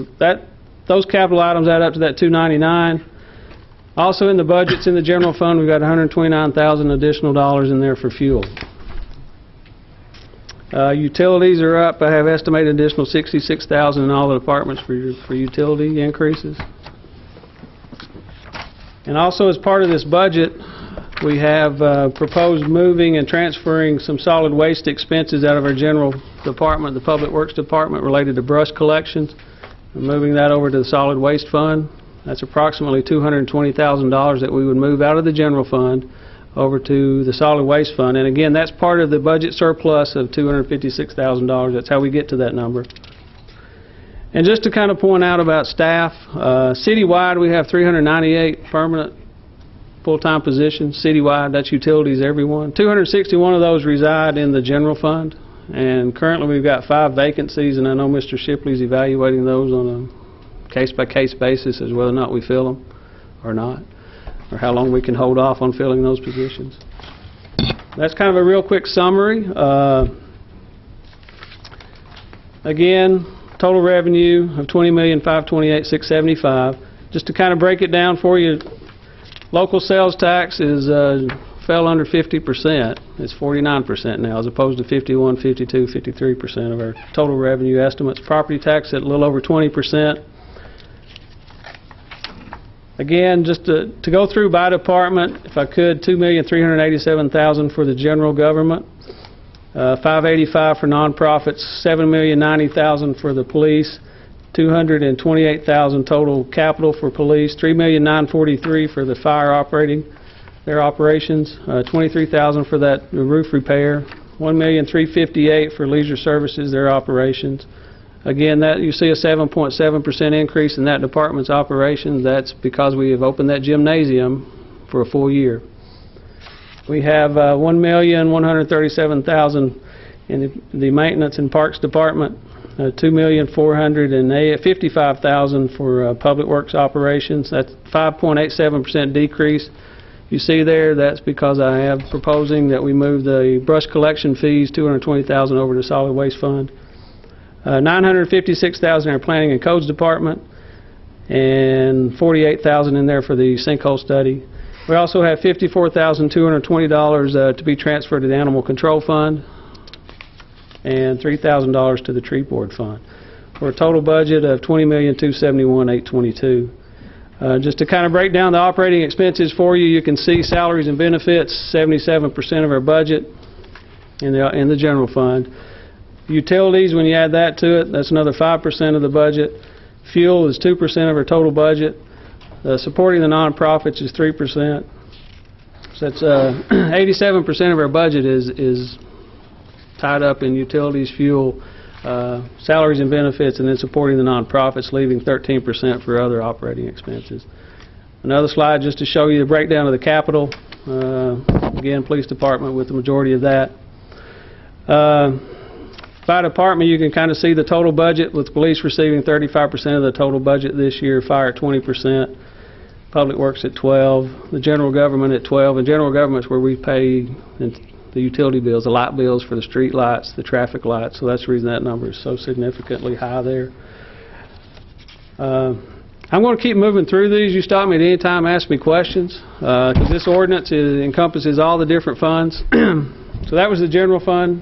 those capital items add up to that $299. Also in the budgets in the general fund, we've got $129,000 additional dollars in there for fuel. Utilities are up. I have estimated additional $66,000 in all the departments for utility increases. And also as part of this budget, we have proposed moving and transferring some solid waste expenses out of our general department, the Public Works Department, related to brush collections. We're moving that over to the solid waste fund. That's approximately $220,000 that we would move out of the general fund over to the solid waste fund. And again, that's part of the budget surplus of $256,000. That's how we get to that number. And just to kind of point out about staff, citywide, we have 398 permanent full-time positions citywide. That's utilities, everyone. 261 of those reside in the general fund. And currently, we've got 5 vacancies, and I know Mr. Shipley's evaluating those on a case-by-case basis as whether or not we fill them or not, or how long we can hold off on filling those positions. That's kind of a real quick summary. Again, total revenue of $20,528,675. Just to kind of break it down for you, local sales tax is fell under 50%. It's 49% now, as opposed to 51, 52, 53% of our total revenue estimates. Property tax at a little over 20%. Again, just to go through by department, if I could, $2,387,000 for the general government, $585,000 for nonprofits, $7,090,000 for the police, $228,000 total capital for police, $3,943,000 for the fire operating their operations, $23,000 for that roof repair, $1,358,000 for leisure services their operations. Again, that you see a 7.7% increase in that department's operations. That's because we have opened that gymnasium for a full year. We have $1,137,000 in the maintenance and parks department, $2,455,000 for public works operations. That's 5.87% decrease. You see there, that's because I am proposing that we move the brush collection fees, $220,000 over to solid waste fund. $956,000 in our planning and codes department, and $48,000 in there for the sinkhole study. We also have $54,220 to be transferred to the animal control fund, and $3,000 to the tree board fund, for a total budget of $20,271,822. Just to kind of break down the operating expenses for you, you can see salaries and benefits, 77% of our budget in the general fund. Utilities, when you add that to it, that's another 5% of the budget. Fuel is 2% of our total budget. Supporting the nonprofits is 3%. So that's 87% of our budget is tied up in utilities, fuel, salaries and benefits, and then supporting the nonprofits, leaving 13% for other operating expenses. Another slide just to show you the breakdown of the capital. Again, police department with the majority of that. By department, you can kind of see the total budget, with police receiving 35% of the total budget this year, fire at 20%, public works at 12%, the general government at 12%, and general government's where we pay the utility bills, the light bills for the street lights, the traffic lights, so that's the reason that number is so significantly high there. I'm going to keep moving through these. You stop me at any time, ask me questions, because this ordinance encompasses all the different funds. So that was the general fund.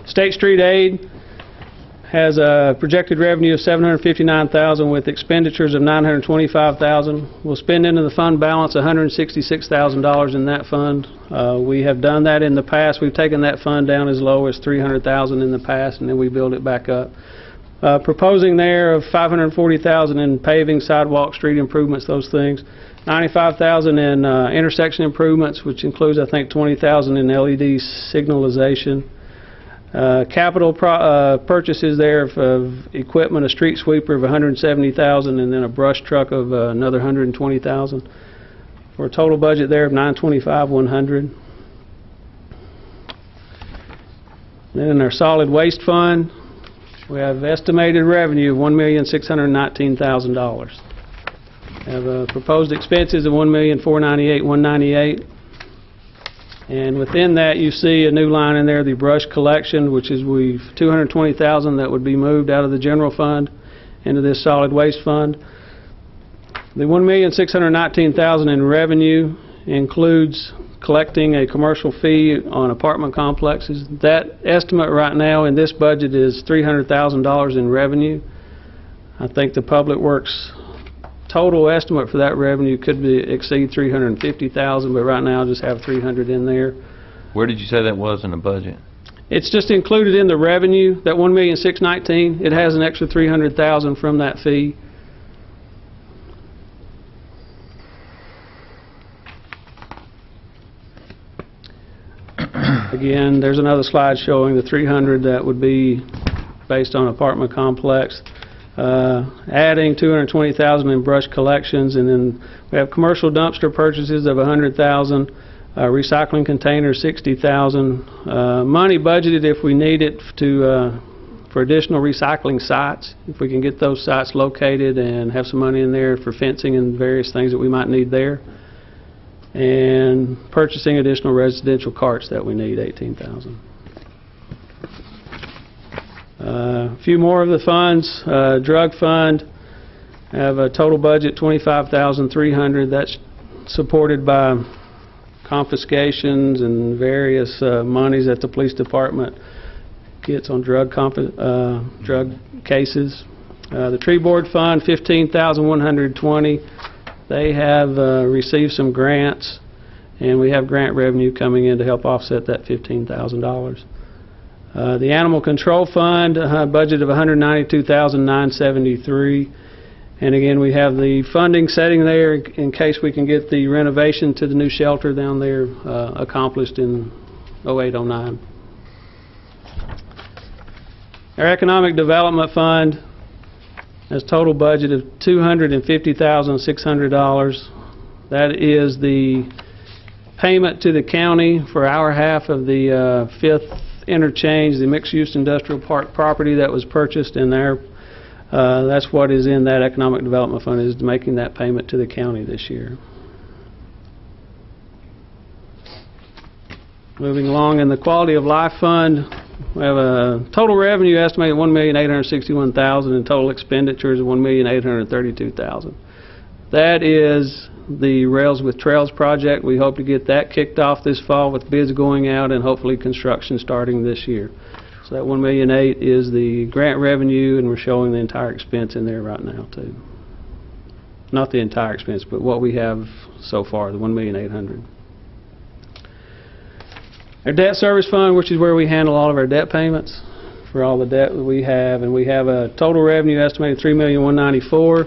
State Street Aid has a projected revenue of $759,000 with expenditures of $925,000. We'll spend into the fund balance $166,000 in that fund. We have done that in the past. We've taken that fund down as low as $300,000 in the past, and then we build it back up. Proposing there of $540,000 in paving, sidewalk, street improvements, those things. $95,000 in intersection improvements, which includes, I think, $20,000 in LED signalization. Capital purchases there of equipment, a street sweeper of $170,000, and then a brush truck of another $120,000, for a total budget there of $925,100. Then in our solid waste fund, we have estimated revenue of $1,619,000. We have proposed expenses of $1,498,198. And within that, you see a new line in there, the brush collection, which is $220,000 that would be moved out of the general fund into this solid waste fund. The $1,619,000 in revenue includes collecting a commercial fee on apartment complexes. That estimate right now in this budget is $300,000 in revenue. I think the Public Works total estimate for that revenue could exceed $350,000, but right now I just have $300 in there. Where did you say that was in the budget? It's just included in the revenue, that $1,619,000. It has an extra $300,000 from that fee. Again, there's another slide showing the $300 that would be based on apartment complex. Adding $220,000 in brush collections, and then we have commercial dumpster purchases of $100,000, recycling containers $60,000, money budgeted if we need it for additional recycling sites, if we can get those sites located, and have some money in there for fencing and various things that we might need there, and purchasing additional residential carts that we need, $18,000. A few more of the funds. Drug fund, have a total budget $25,300. That's supported by confiscations and various monies that the police department gets on drug cases. The tree board fund, $15,120. They have received some grants, and we have grant revenue coming in to help offset that $15,000. The Animal Control Fund, a budget of $192,973. And again, we have the funding setting there in case we can get the renovation to the new shelter down there accomplished in 08-09. Our Economic Development Fund has total budget of $250,600. That is the payment to the county for our half of the Fifth Interchange, the mixed-use industrial park property that was purchased in there. That's what is in that Economic Development Fund, is making that payment to the county this year. Moving along, in the Quality of Life Fund, we have a total revenue estimated $1,861,000 and total expenditures of $1,832,000. That is the Rails with Trails project. We hope to get that kicked off this fall with bids going out and hopefully construction starting this year. So that $1,000,008 is the grant revenue, and we're showing the entire expense in there right now too. Not the entire expense, but what we have so far, the $1,800,000. Our debt service fund, which is where we handle all of our debt payments for all the debt that we have, and we have a total revenue estimated $3,194,000.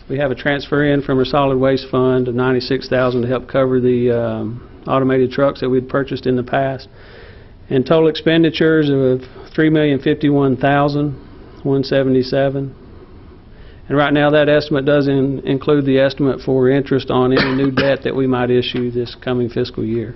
We have a transfer in from our solid waste fund of $96,000 to help cover the automated trucks that we'd purchased in the past, and total expenditures of $3,051,177. And right now that estimate doesn't include the estimate for interest on any new debt that we might issue this coming fiscal year.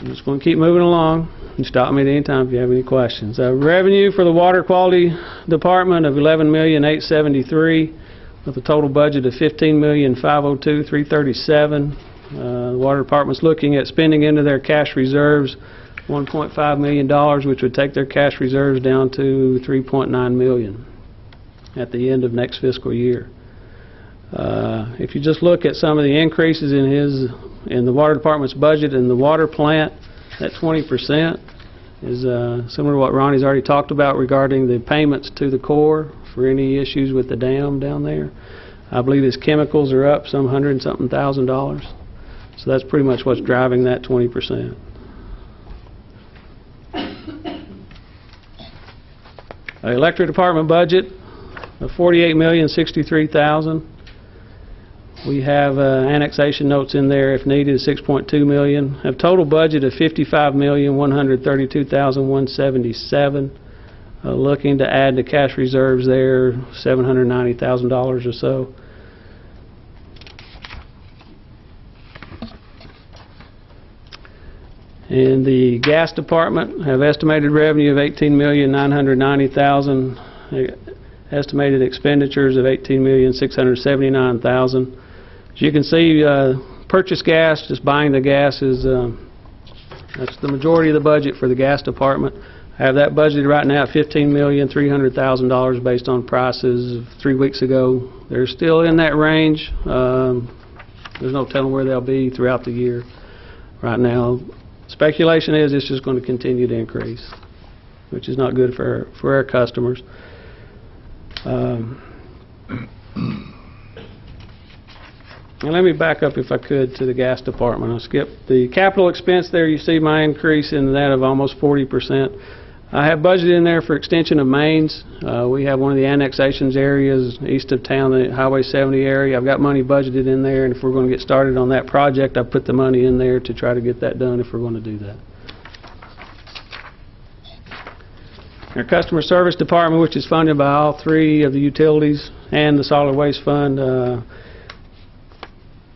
I'm just going to keep moving along. You can stop me at any time if you have any questions. Revenue for the Water Quality Department of $11,873,000 with a total budget of $15,502,337. The Water Department's looking at spending into their cash reserves $1.5 million, which would take their cash reserves down to $3.9 million at the end of next fiscal year. If you just look at some of the increases in the Water Department's budget in the water plant, that 20% is similar to what Ronnie's already talked about regarding the payments to the Corps for any issues with the dam down there. I believe his chemicals are up some $100-something thousand. So that's pretty much what's driving that 20%. Electric Department budget of $48,063,000. We have annexation notes in there if needed, $6.2 million. Have total budget of $55,132,177. Looking to add to cash reserves there $790,000 or so. In the gas department, have estimated revenue of $18,990,000. Estimated expenditures of $18,679,000. As you can see, purchase gas, just buying the gas, is that's the majority of the budget for the gas department. I have that budgeted right now at $15,300,000 based on prices of 3 weeks ago. They're still in that range. There's no telling where they'll be throughout the year. Right now, speculation is it's just going to continue to increase, which is not good for our customers. And let me back up, if I could, to the gas department. I'll skip the capital expense there. You see my increase in that of almost 40%. I have budgeted in there for extension of mains. We have one of the annexations areas east of town, the Highway 70 area. I've got money budgeted in there, and if we're going to get started on that project, I've put the money in there to try to get that done if we're going to do that. Our Customer Service Department, which is funded by all three of the utilities and the Solid Waste Fund, a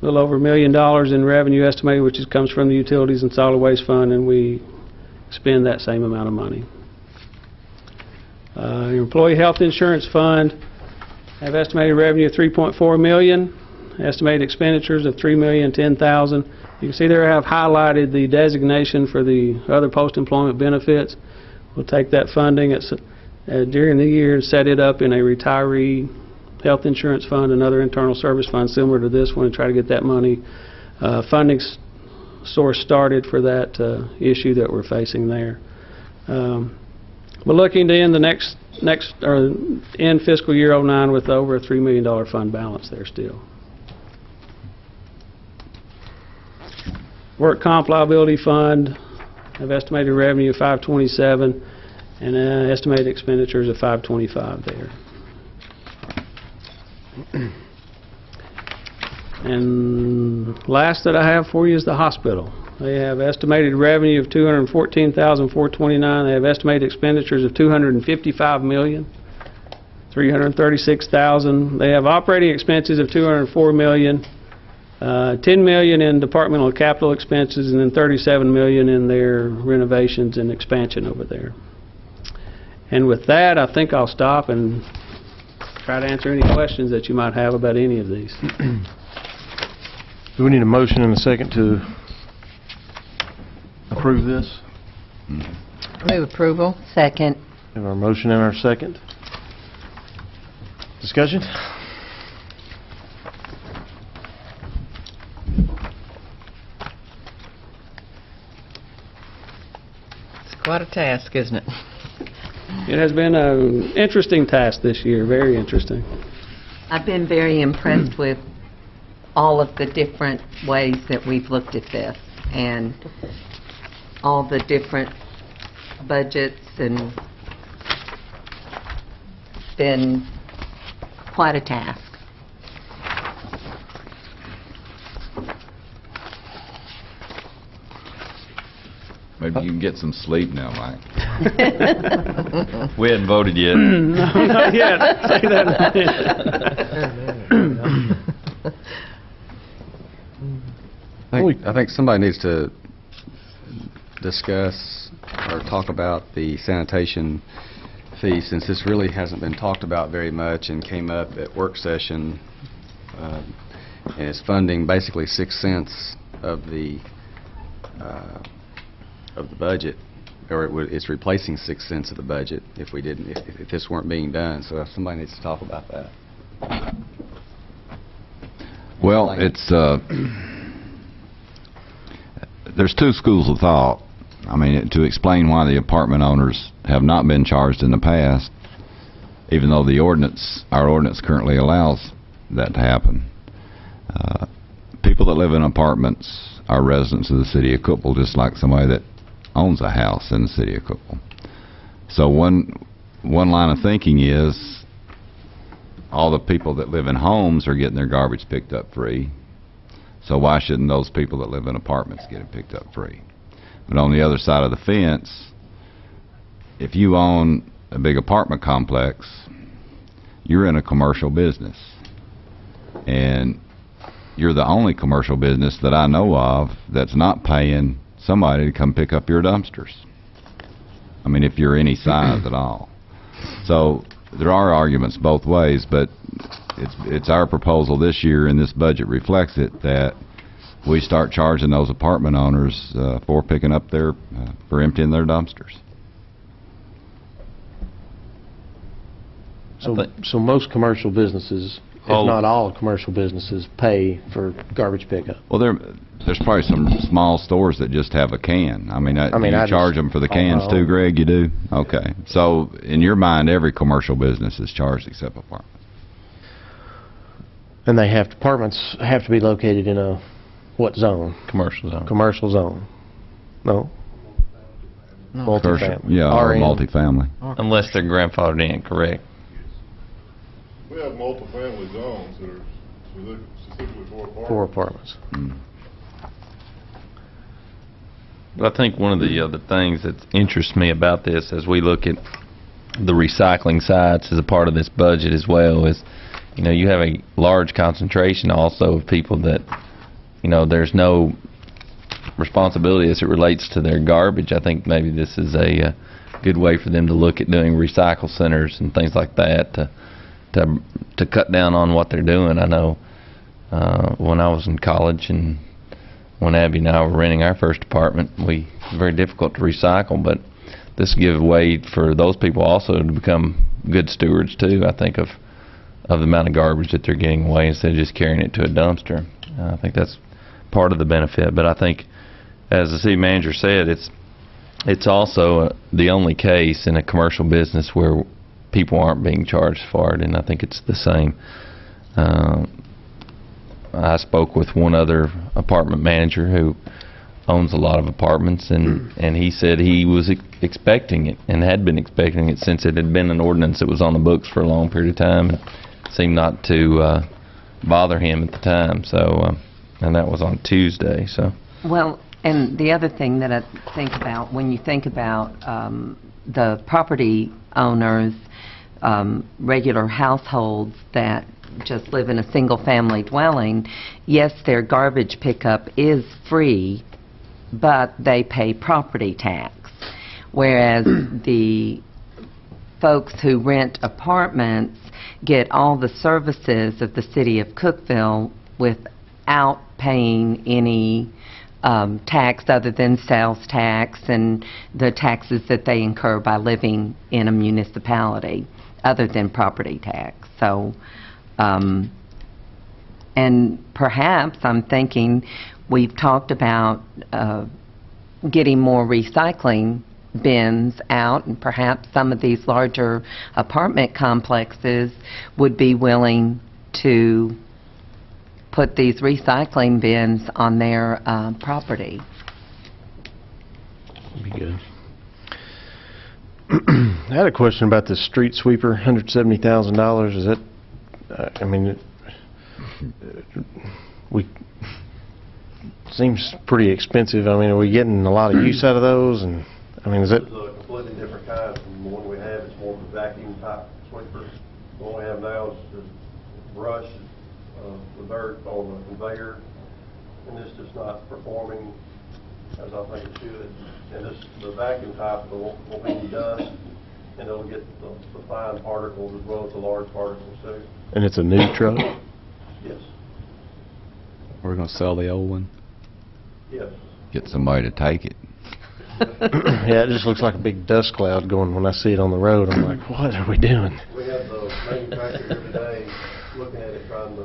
little over $1 million in revenue estimated, which comes from the utilities and Solid Waste Fund, and we spend that same amount of money. Your Employee Health Insurance Fund have estimated revenue of $3.4 million, estimated expenditures of $3,010,000. You can see there I have highlighted the designation for the other post-employment benefits. We'll take that funding during the year and set it up in a retiree health insurance fund, another internal service fund similar to this one, and try to get that money funding source started for that issue that we're facing there. We're looking to end end fiscal year '09 with over a $3 million fund balance there still. Work comp liability fund have estimated revenue of $527 and estimated expenditures of $525 there. And last that I have for you is the hospital. They have estimated revenue of $214,429. They have estimated expenditures of $255,336,000. They have operating expenses of $204 million. $10 million in departmental capital expenses, and then $37 million in their renovations and expansion over there. And with that, I think I'll stop and try to answer any questions that you might have about any of these. Do we need a motion and a second to approve this? Move approval. Second. We have our motion and our second. Discussion? It's quite a task, isn't it? It has been an interesting task this year, very interesting. I've been very impressed with all of the different ways that we've looked at this and all the different budgets, and it's been quite a task. Maybe you can get some sleep now, Mike. We hadn't voted yet. No, not yet. Say that. I think somebody needs to discuss or talk about the sanitation fee, since this really hasn't been talked about very much and came up at work session, and it's funding basically 6 cents of the budget, or it's replacing 6 cents of the budget if this weren't being done. So somebody needs to talk about that. Well, it's there's two schools of thought. I mean, to explain why the apartment owners have not been charged in the past, even though our ordinance currently allows that to happen. People that live in apartments are residents of the city of Cookeville, just like somebody that owns a house in the city of Cookeville. So one line of thinking is all the people that live in homes are getting their garbage picked up free. So why shouldn't those people that live in apartments get it picked up free? But on the other side of the fence, if you own a big apartment complex, you're in a commercial business. And you're the only commercial business that I know of that's not paying somebody to come pick up your dumpsters. I mean, if you're any size at all. So there are arguments both ways, but it's our proposal this year, and this budget reflects it, that we start charging those apartment owners for picking up for emptying their dumpsters. So most commercial businesses, if not all commercial businesses, pay for garbage pickup. Well, there's probably some small stores that just have a can. I mean, do you charge them for the cans too, Greg? You do? Okay. So in your mind, every commercial business is charged except apartments. And apartments have to be located in a what zone? Commercial zone. Commercial zone. No? Multifamily. Yeah, or RN. multifamily. Unless they're grandfathered in, correct? We have multifamily zones that are specifically for apartments. For apartments. Mm. But I think one of the other things that interests me about this, as we look at the recycling sites as a part of this budget as well. Is, you know, you have a large concentration also of people that, you know, there's no responsibility as it relates to their garbage. I think maybe this is a good way for them to look at doing recycle centers and things like that to cut down on what they're doing. I know when I was in college and when Abby and I were renting our first apartment, it was very difficult to recycle, but this gives way for those people also to become good stewards too, I think, of the amount of garbage that they're getting away instead of just carrying it to a dumpster. I think that's part of the benefit, but I think, as the city manager said, it's also the only case in a commercial business where people aren't being charged for it, and I think it's the same. I spoke with one other apartment manager who owns a lot of apartments, and he said he was expecting it and had been expecting it since it had been an ordinance that was on the books for a long period of time, and seemed not to bother him at the time. So, and that was on Tuesday. So. Well, and the other thing that I think about, when you think about the property owners, regular households that just live in a single-family dwelling, yes, their garbage pickup is free, but they pay property tax. Whereas the folks who rent apartments get all the services of the city of Cookeville without paying any tax other than sales tax and the taxes that they incur by living in a municipality other than property tax. So, and perhaps I'm thinking we've talked about getting more recycling bins out, and perhaps some of these larger apartment complexes would be willing to put these recycling bins on their property. Be good. I had a question about the street sweeper, $170,000. Is that, I mean, we seems pretty expensive. I mean, are we getting a lot of use out of those? And I mean, is it? This is a completely different kind from the one we have. It's more of a vacuum type sweeper. The one we have now is just brush the dirt on the conveyor, and this is not performing as I think it should. And this, the vacuum type will be dust, and it'll get the fine particles as well as the large particles too. And it's a new truck? Yes. We're going to sell the old one? Yes. Get somebody to take it. Yeah, it just looks like a big dust cloud going when I see it on the road. I'm like, what are we doing? We have the manufacturer here today looking at it, trying to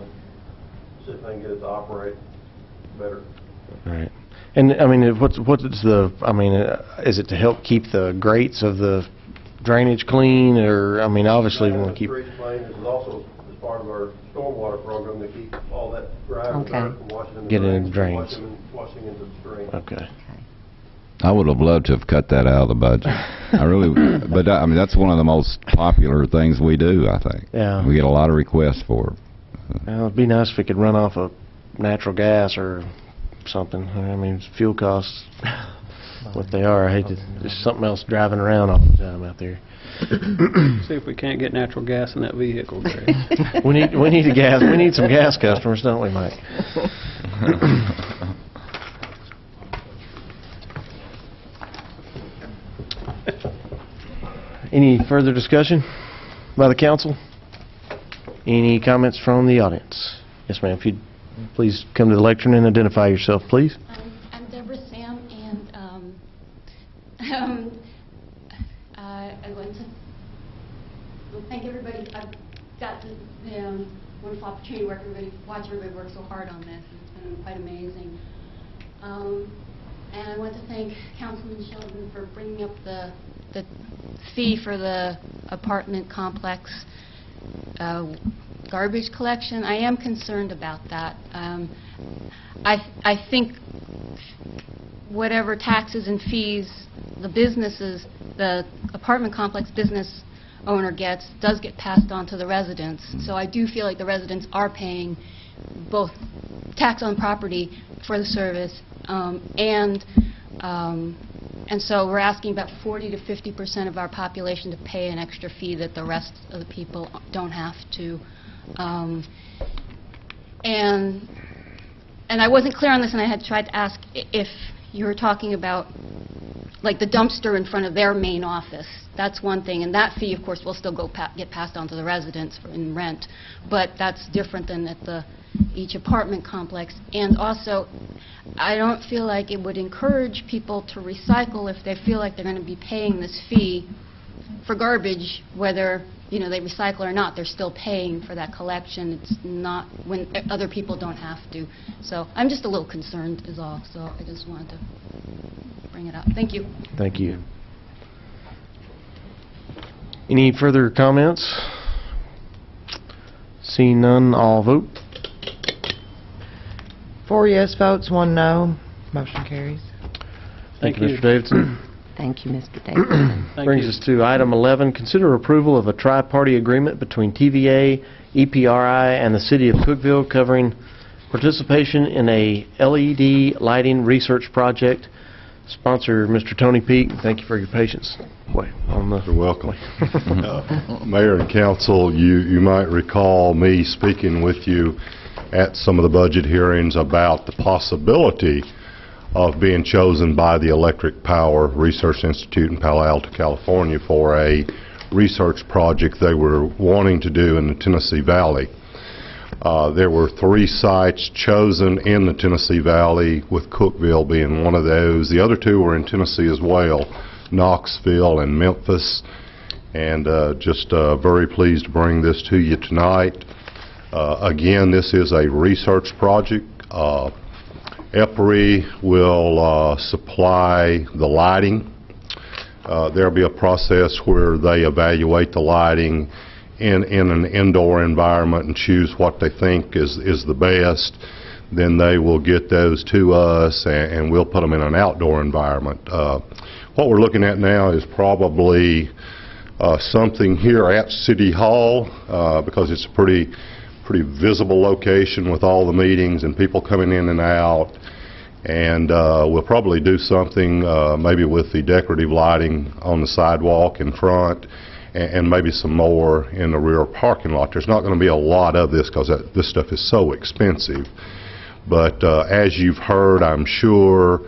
see if they can get it to operate better. Right. And I mean, what's the? I mean, is it to help keep the grates of the drainage clean, or I mean, obviously we want to keep. Streets clean. This is also as part of our stormwater program to keep all that gravel Okay. dirt from washing into Get it in the the drains. washing into the stream. Okay. I would have loved to have cut that out of the budget. I really, but I mean, that's one of the most popular things we do, I think. Yeah. We get a lot of requests for it. Well, it'd be nice if it could run off of natural gas or something. I mean, fuel costs, what they are. I hate to, there's something else driving around all the time out there. See if we can't get natural gas in that vehicle, Gary. We need a gas. We need some gas customers, don't we, Mike? Any further discussion by the council? Any comments from the audience? Yes, ma'am. If you'd please come to the lectern and identify yourself, please. I'm Deborah Sam, and I want to thank everybody. I've got the wonderful opportunity to watch everybody work so hard on this. It's been quite amazing. And I want to thank Councilman Sheldon for bringing up the fee for the apartment complex garbage collection. I am concerned about that. I think whatever taxes and fees the apartment complex business owner gets does get passed on to the residents. So I do feel like the residents are paying both tax on property for the service and And so we're asking about 40 to 50% of our population to pay an extra fee that the rest of the people don't have to. And I wasn't clear on this, and I had tried to ask if you were talking about, like, the dumpster in front of their main office. That's one thing, and that fee, of course, will still get passed on to the residents in rent, but that's different than at each apartment complex. And also, I don't feel like it would encourage people to recycle if they feel like they're going to be paying this fee for garbage, whether, you know, they recycle or not. They're still paying for that collection. It's not when other people don't have to. So I'm just a little concerned is all, so I just wanted to bring it up. Thank you. Thank you. Any further comments? Seeing none, all vote. 4 yes votes, 1 no. Motion carries. Thank you, Mr. Davidson. Thank you, Mr. Davidson. Brings us to item 11, consider approval of a tri-party agreement between TVA, EPRI, and the City of Cookeville covering participation in a LED lighting research project. Sponsor, Mr. Tony Peak. Thank you for your patience. You're welcome. Mayor and council, you might recall me speaking with you at some of the budget hearings about the possibility of being chosen by the Electric Power Research Institute in Palo Alto, California for a research project they were wanting to do in the Tennessee Valley. There were 3 sites chosen in the Tennessee Valley, with Cookeville being one of those. The other 2 were in Tennessee as well, Knoxville and Memphis. And just very pleased to bring this to you tonight. Again, this is a research project. EPRI will supply the lighting. There'll be a process where they evaluate the lighting in an indoor environment and choose what they think is the best. Then they will get those to us, and we'll put them in an outdoor environment. What we're looking at now is probably something here at City Hall, because it's a pretty visible location with all the meetings and people coming in and out. And we'll probably do something maybe with the decorative lighting on the sidewalk in front, and maybe some more in the rear parking lot. There's not going to be a lot of this because this stuff is so expensive. But as you've heard, I'm sure,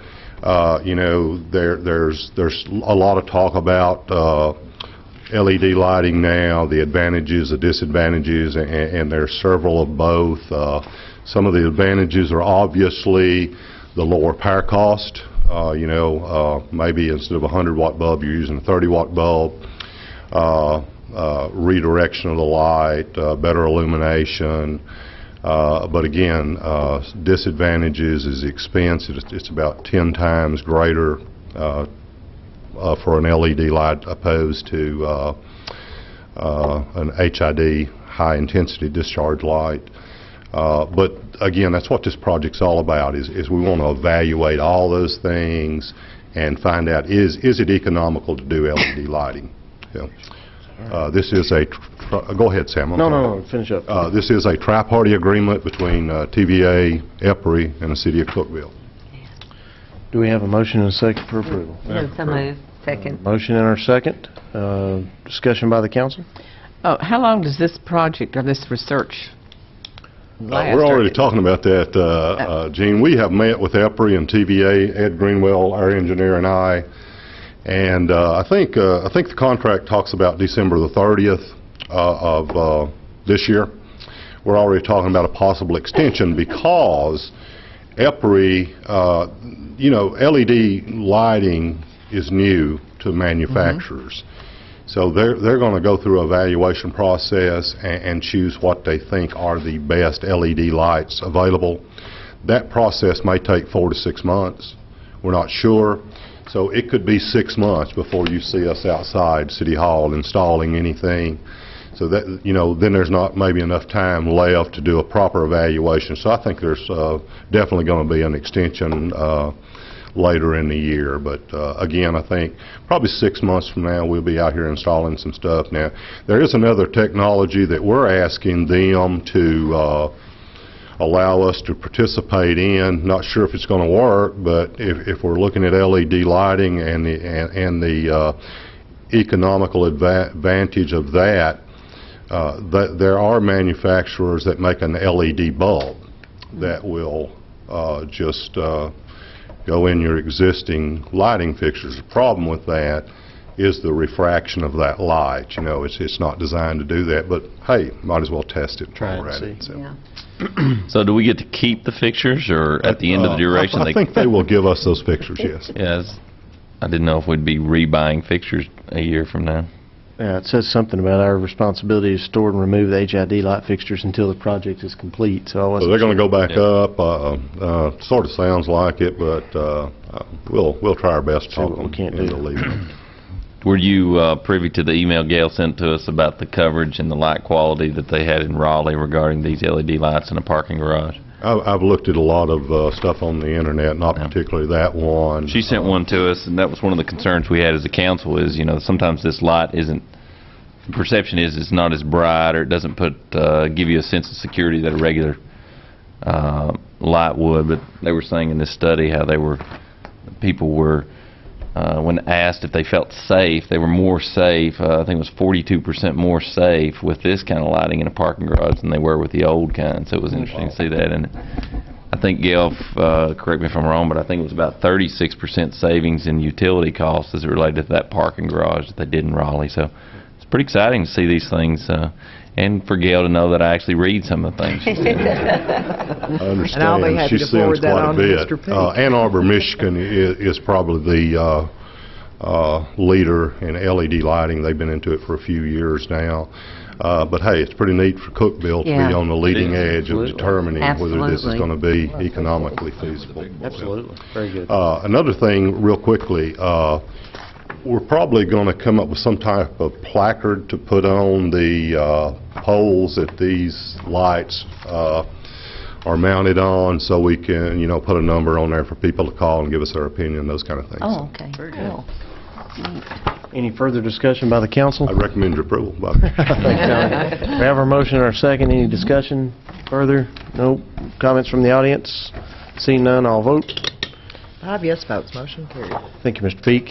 you know, there's a lot of talk about LED lighting now, the advantages, the disadvantages, and there's several of both. Some of the advantages are obviously the lower power cost. You know, maybe instead of a 100-watt bulb, you're using a 30-watt bulb. Redirection of the light, better illumination. But again, disadvantages is the expense. It's about 10 times greater for an LED light opposed to an HID, high intensity discharge light. But again, that's what this project's all about, is we want to evaluate all those things and find out, is it economical to do LED lighting? Yeah. This is a, go ahead, Sam. No, finish up. This is a tri-party agreement between TVA, EPRI, and the City of Cookeville. Do we have a motion and a second for approval? So moved. Second. Motion and our second. Discussion by the council? Oh, how long does this project or this research last? We're already talking about that, Gene. We have met with EPRI and TVA, Ed Greenwell, our engineer, and I. And I think the contract talks about December the 30th of this year. We're already talking about a possible extension because EPRI, you know, LED lighting is new to manufacturers. So they're going to go through an evaluation process and choose what they think are the best LED lights available. That process may take 4 to 6 months. We're not sure. So it could be 6 months before you see us outside City Hall installing anything. So that, you know, then there's not maybe enough time left to do a proper evaluation. So I think there's definitely going to be an extension later in the year. But again, I think probably 6 months from now we'll be out here installing some stuff. Now, there is another technology that we're asking them to allow us to participate in. Not sure if it's going to work, but if we're looking at LED lighting and the economical advantage of that, there are manufacturers that make an LED bulb that will just go in your existing lighting fixtures. The problem with that is the refraction of that light. You know, it's not designed to do that, but hey, might as well test it. Try it while we're and at it, see. so. Yeah. So do we get to keep the fixtures, or at the end of the duration? I think they will give us those fixtures, yes. Yes. I didn't know if we'd be rebuying fixtures a year from now. Yeah, it says something about our responsibility to store and remove the HID light fixtures until the project is complete, so I So wasn't they're going to go back Yeah. up. Sort of sounds like it, but we'll try our best to See what talk we them can't into do. leaving it. Were you privy to the email Gail sent to us about the coverage and the light quality that they had in Raleigh regarding these LED lights in a parking garage? I've looked at a lot of stuff on the internet, not Yeah. particularly that one. She sent one to us, and that was one of the concerns we had as a council is, you know, sometimes this light isn't, the perception is it's not as bright, or it doesn't give you a sense of security that a regular light would. But they were saying in this study how people were, when asked if they felt safe, they were more safe. I think it was 42% more safe with this kind of lighting in a parking garage than they were with the old kind. So it was interesting to see that. And I think, Gail, correct me if I'm wrong, but I think it was about 36% savings in utility costs as it related to that parking garage that they did in Raleigh. So it's pretty exciting to see these things. And for Gail to know that I actually read some of the things she said. I understand. And I'll be happy She to forward sends that quite a on to bit. Mr. Peak. Ann Arbor, Michigan is probably the leader in LED lighting. They've been into it for a few years now. But hey, it's pretty neat for Cookeville to Yeah. be on the leading edge of Absolutely. determining whether this is Absolutely. going to be economically feasible. Absolutely. Very good. Another thing, real quickly, we're probably going to come up with some type of placard to put on the poles that these lights are mounted on, so we can, put a number on there for people to call and give us their opinion, those kind of things. Oh, okay, cool. Any further discussion by the council? I recommend your approval, Bob. Thanks, Tony. We have our motion and our second. Any discussion further? No comments from the audience? Seeing none, I'll vote. 5 yes votes, motion carried. Thank you, Mr. Peak.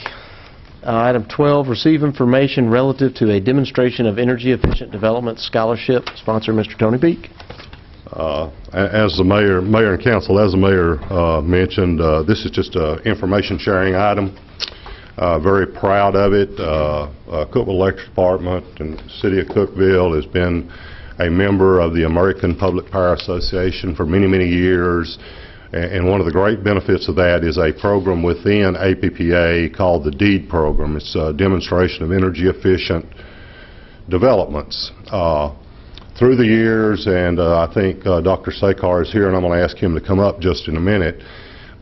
Item 12, receive information relative to a demonstration of energy-efficient development scholarship. Sponsor, Mr. Tony Peak. As the mayor and council, as the mayor mentioned, this is just an information sharing item. Very proud of it. Cookeville Electric Department and the City of Cookeville has been a member of the American Public Power Association for many, many years. And one of the great benefits of that is a program within APPA called the DEED program. It's a demonstration of energy efficient developments. Through the years, and I think Dr. Sekar is here, and I'm going to ask him to come up just in a minute.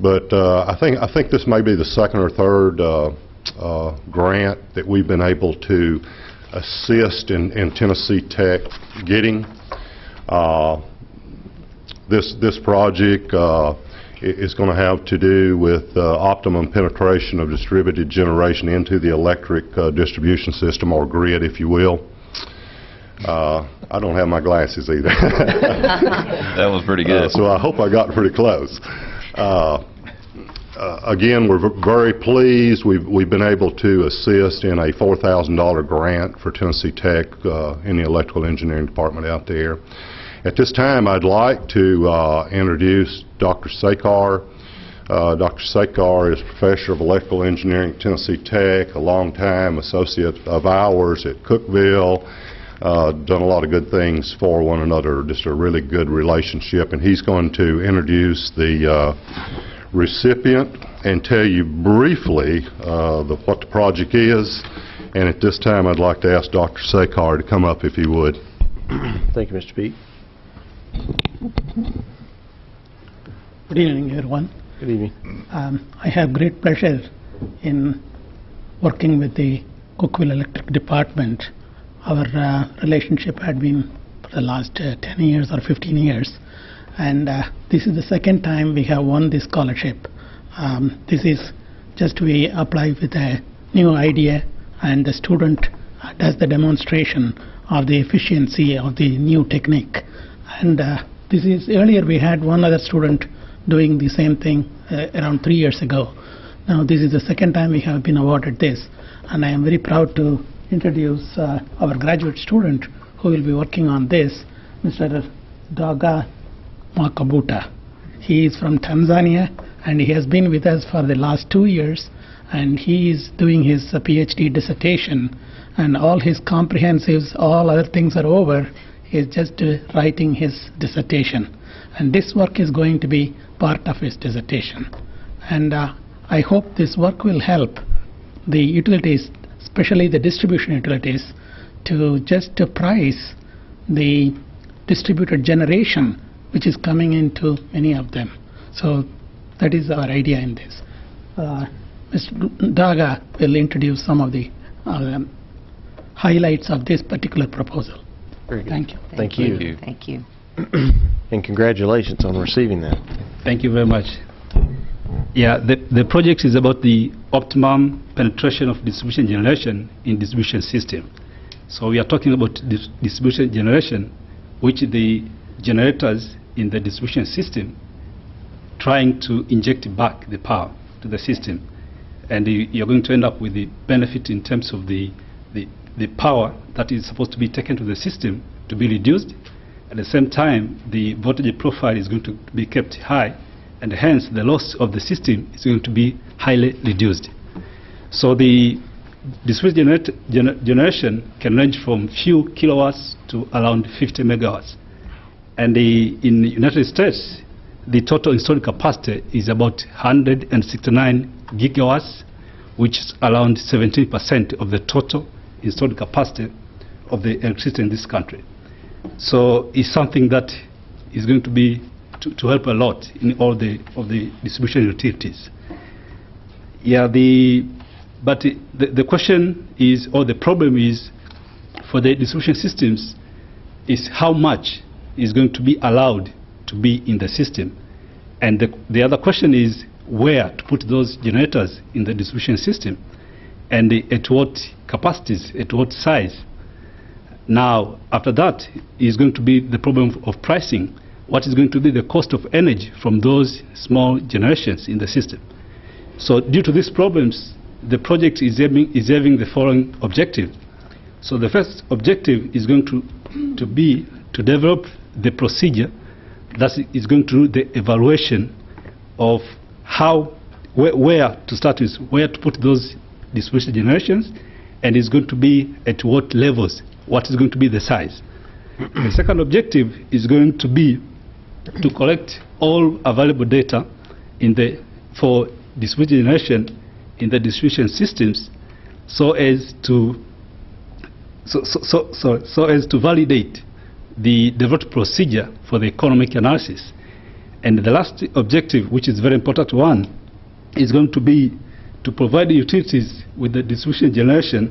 But I think this may be the second or third grant that we've been able to assist in Tennessee Tech getting. This project is going to have to do with optimum penetration of distributed generation into the electric distribution system, or grid, if you will. I don't have my glasses either. That was pretty good. So I hope I got pretty close. Again, we're very pleased. We've been able to assist in a $4,000 grant for Tennessee Tech in the electrical engineering department out there. At this time, I'd like to introduce Dr. Sekar. Dr. Sekar is Professor of Electrical Engineering at Tennessee Tech, a longtime associate of ours at Cookeville. Done a lot of good things for one another, just a really good relationship. And he's going to introduce the recipient and tell you briefly what the project is. And at this time, I'd like to ask Dr. Sekar to come up if he would. Thank you, Mr. Peak. Good evening, everyone. Good evening. I have great pleasure in working with the Cookeville Electric Department. Our relationship had been for the last 10 years or 15 years, and this is the second time we have won this scholarship. This is just we apply with a new idea, and the student does the demonstration of the efficiency of the new technique. And This is, earlier we had one other student doing the same thing around 3 years ago. Now this is the second time we have been awarded this, and I am very proud to introduce our graduate student who will be working on this, Mr. Daga Makabuta. He is from Tanzania, and he has been with us for the last 2 years, and he is doing his PhD dissertation, and all his comprehensives, all other things are over. He is just writing his dissertation, and this work is going to be part of his dissertation. And I hope this work will help the utilities, especially the distribution utilities, to just price the distributed generation which is coming into many of them. So that is our idea in this. Mr. Daga will introduce some of the highlights of this particular proposal. Very good. Thank you. Thank you. Thank you. And congratulations on receiving that. Thank you very much. Yeah, the project is about the optimum penetration of distribution generation in distribution system. So we are talking about distribution generation, which the generators in the distribution system trying to inject back the power to the system. And you're going to end up with the benefit in terms of the power that is supposed to be taken to the system to be reduced. At the same time, the voltage profile is going to be kept high, and hence the loss of the system is going to be highly reduced. So the distributed generation can range from few kilowatts to around 50 megawatts. And in the United States, the total installed capacity is about 169 gigawatts, which is around 17% of the total installed capacity of the electricity in this country. So it's something that is going to be to help a lot in all the distribution utilities. Yeah, but the question is, or the problem is, for the distribution systems, is how much is going to be allowed to be in the system. And the other question is where to put those generators in the distribution system, and at what capacities, at what size. Now, after that is going to be the problem of pricing. What is going to be the cost of energy from those small generations in the system? So due to these problems, the project is having the following objective. So the first objective is going to be to develop the procedure that is going to do the evaluation of where to start with, where to put those distribution generations, and it's going to be at what levels, what is going to be the size. The second objective is going to be to collect all available data for distributed generation in the distribution systems, so as to validate the developed procedure for the economic analysis. And the last objective, which is a very important one, is going to be to provide the utilities with the distribution generation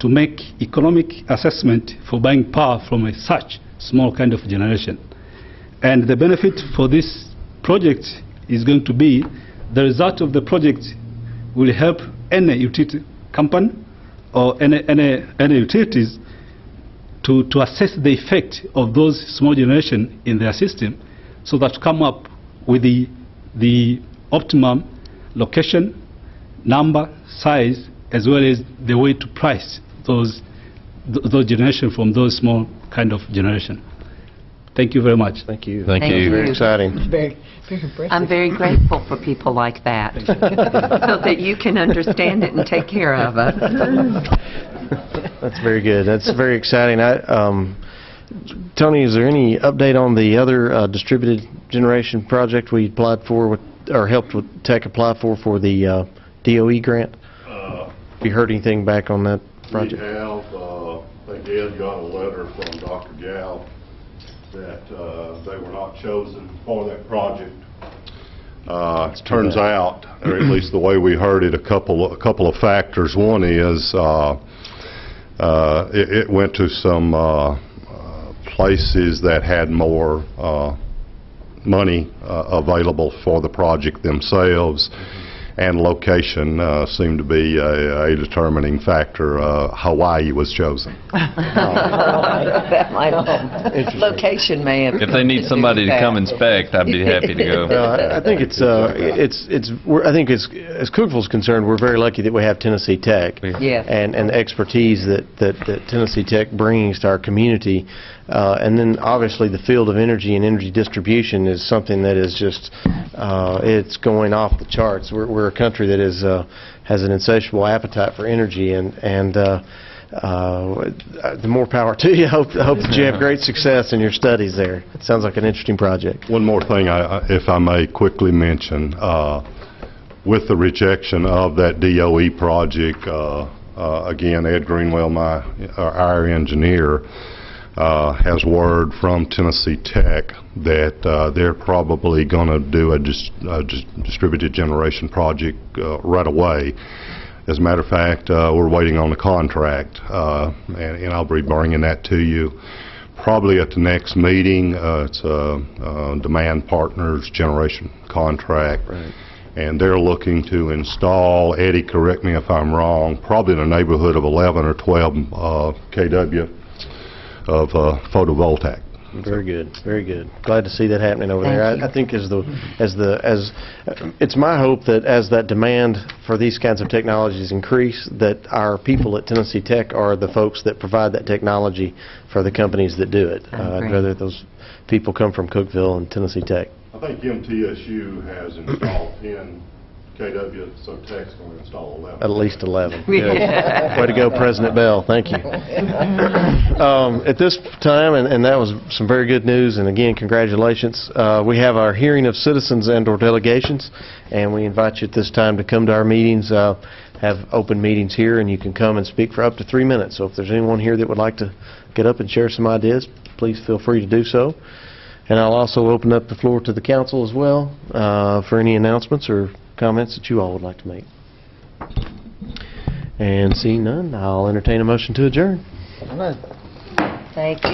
to make economic assessment for buying power from such small kind of generation. And the benefit for this project is going to be the result of the project will help any utility company or any utilities to assess the effect of those small generation in their system, so that to come up with the optimum location, number, size, as well as the way to price those generation from those small kind of generation. Thank you very much. Thank you. Thank you. Very exciting. Very, very impressive. I'm very grateful for people like that, so that you can understand it and take care of us. That's very good. That's very exciting. Tony, is there any update on the other distributed generation project we applied for or helped with Tech apply for the DOE grant? Have you heard anything back on that project? We have. They did got a letter from Dr. Gal that they were not chosen for that project. It turns out, or at least the way we heard it, a couple of factors. One is it went to some places that had more money available for the project themselves, and location seemed to be a determining factor. Hawaii was chosen. That might, location may have. If they need somebody to come inspect, I'd be happy to go. I think I think as Cookeville's concerned, we're very lucky that we have Tennessee Tech. Yes. And the expertise that Tennessee Tech brings to our community. And then obviously the field of energy and energy distribution is something that is just, it's going off the charts. We're a country that is, has an insatiable appetite for energy, and the more power to you. I hope that you have great success in your studies there. It sounds like an interesting project. One more thing, if I may quickly mention, with the rejection of that DOE project, again, Ed Greenwell, our engineer, has word from Tennessee Tech that they're probably going to do a distributed generation project right away. As a matter of fact, we're waiting on the contract, and I'll be bringing that to you probably at the next meeting. It's a Demand Partners generation contract. Right. And they're looking to install, Eddie, correct me if I'm wrong, probably in the neighborhood of 11 or 12 kW of photovoltaic. Very good, very good. Glad to see that happening over there. I think it's my hope that as that demand for these kinds of technologies increase, that our people at Tennessee Tech are the folks that provide that technology for the companies that do it. I'd rather those people come from Cookeville and Tennessee Tech. I think MTSU has installed 10 kW, so Tech's going to install 11. At least 11. Good. Way to go, President Bell. Thank you. At this time, and that was some very good news, and again, congratulations. We have our hearing of citizens and/or delegations, and we invite you at this time to come to our meetings. Have open meetings here, and you can come and speak for up to 3 minutes. So if there's anyone here that would like to get up and share some ideas, please feel free to do so. And I'll also open up the floor to the council as well for any announcements or comments that you all would like to make. And seeing none, I'll entertain a motion to adjourn. Thank you.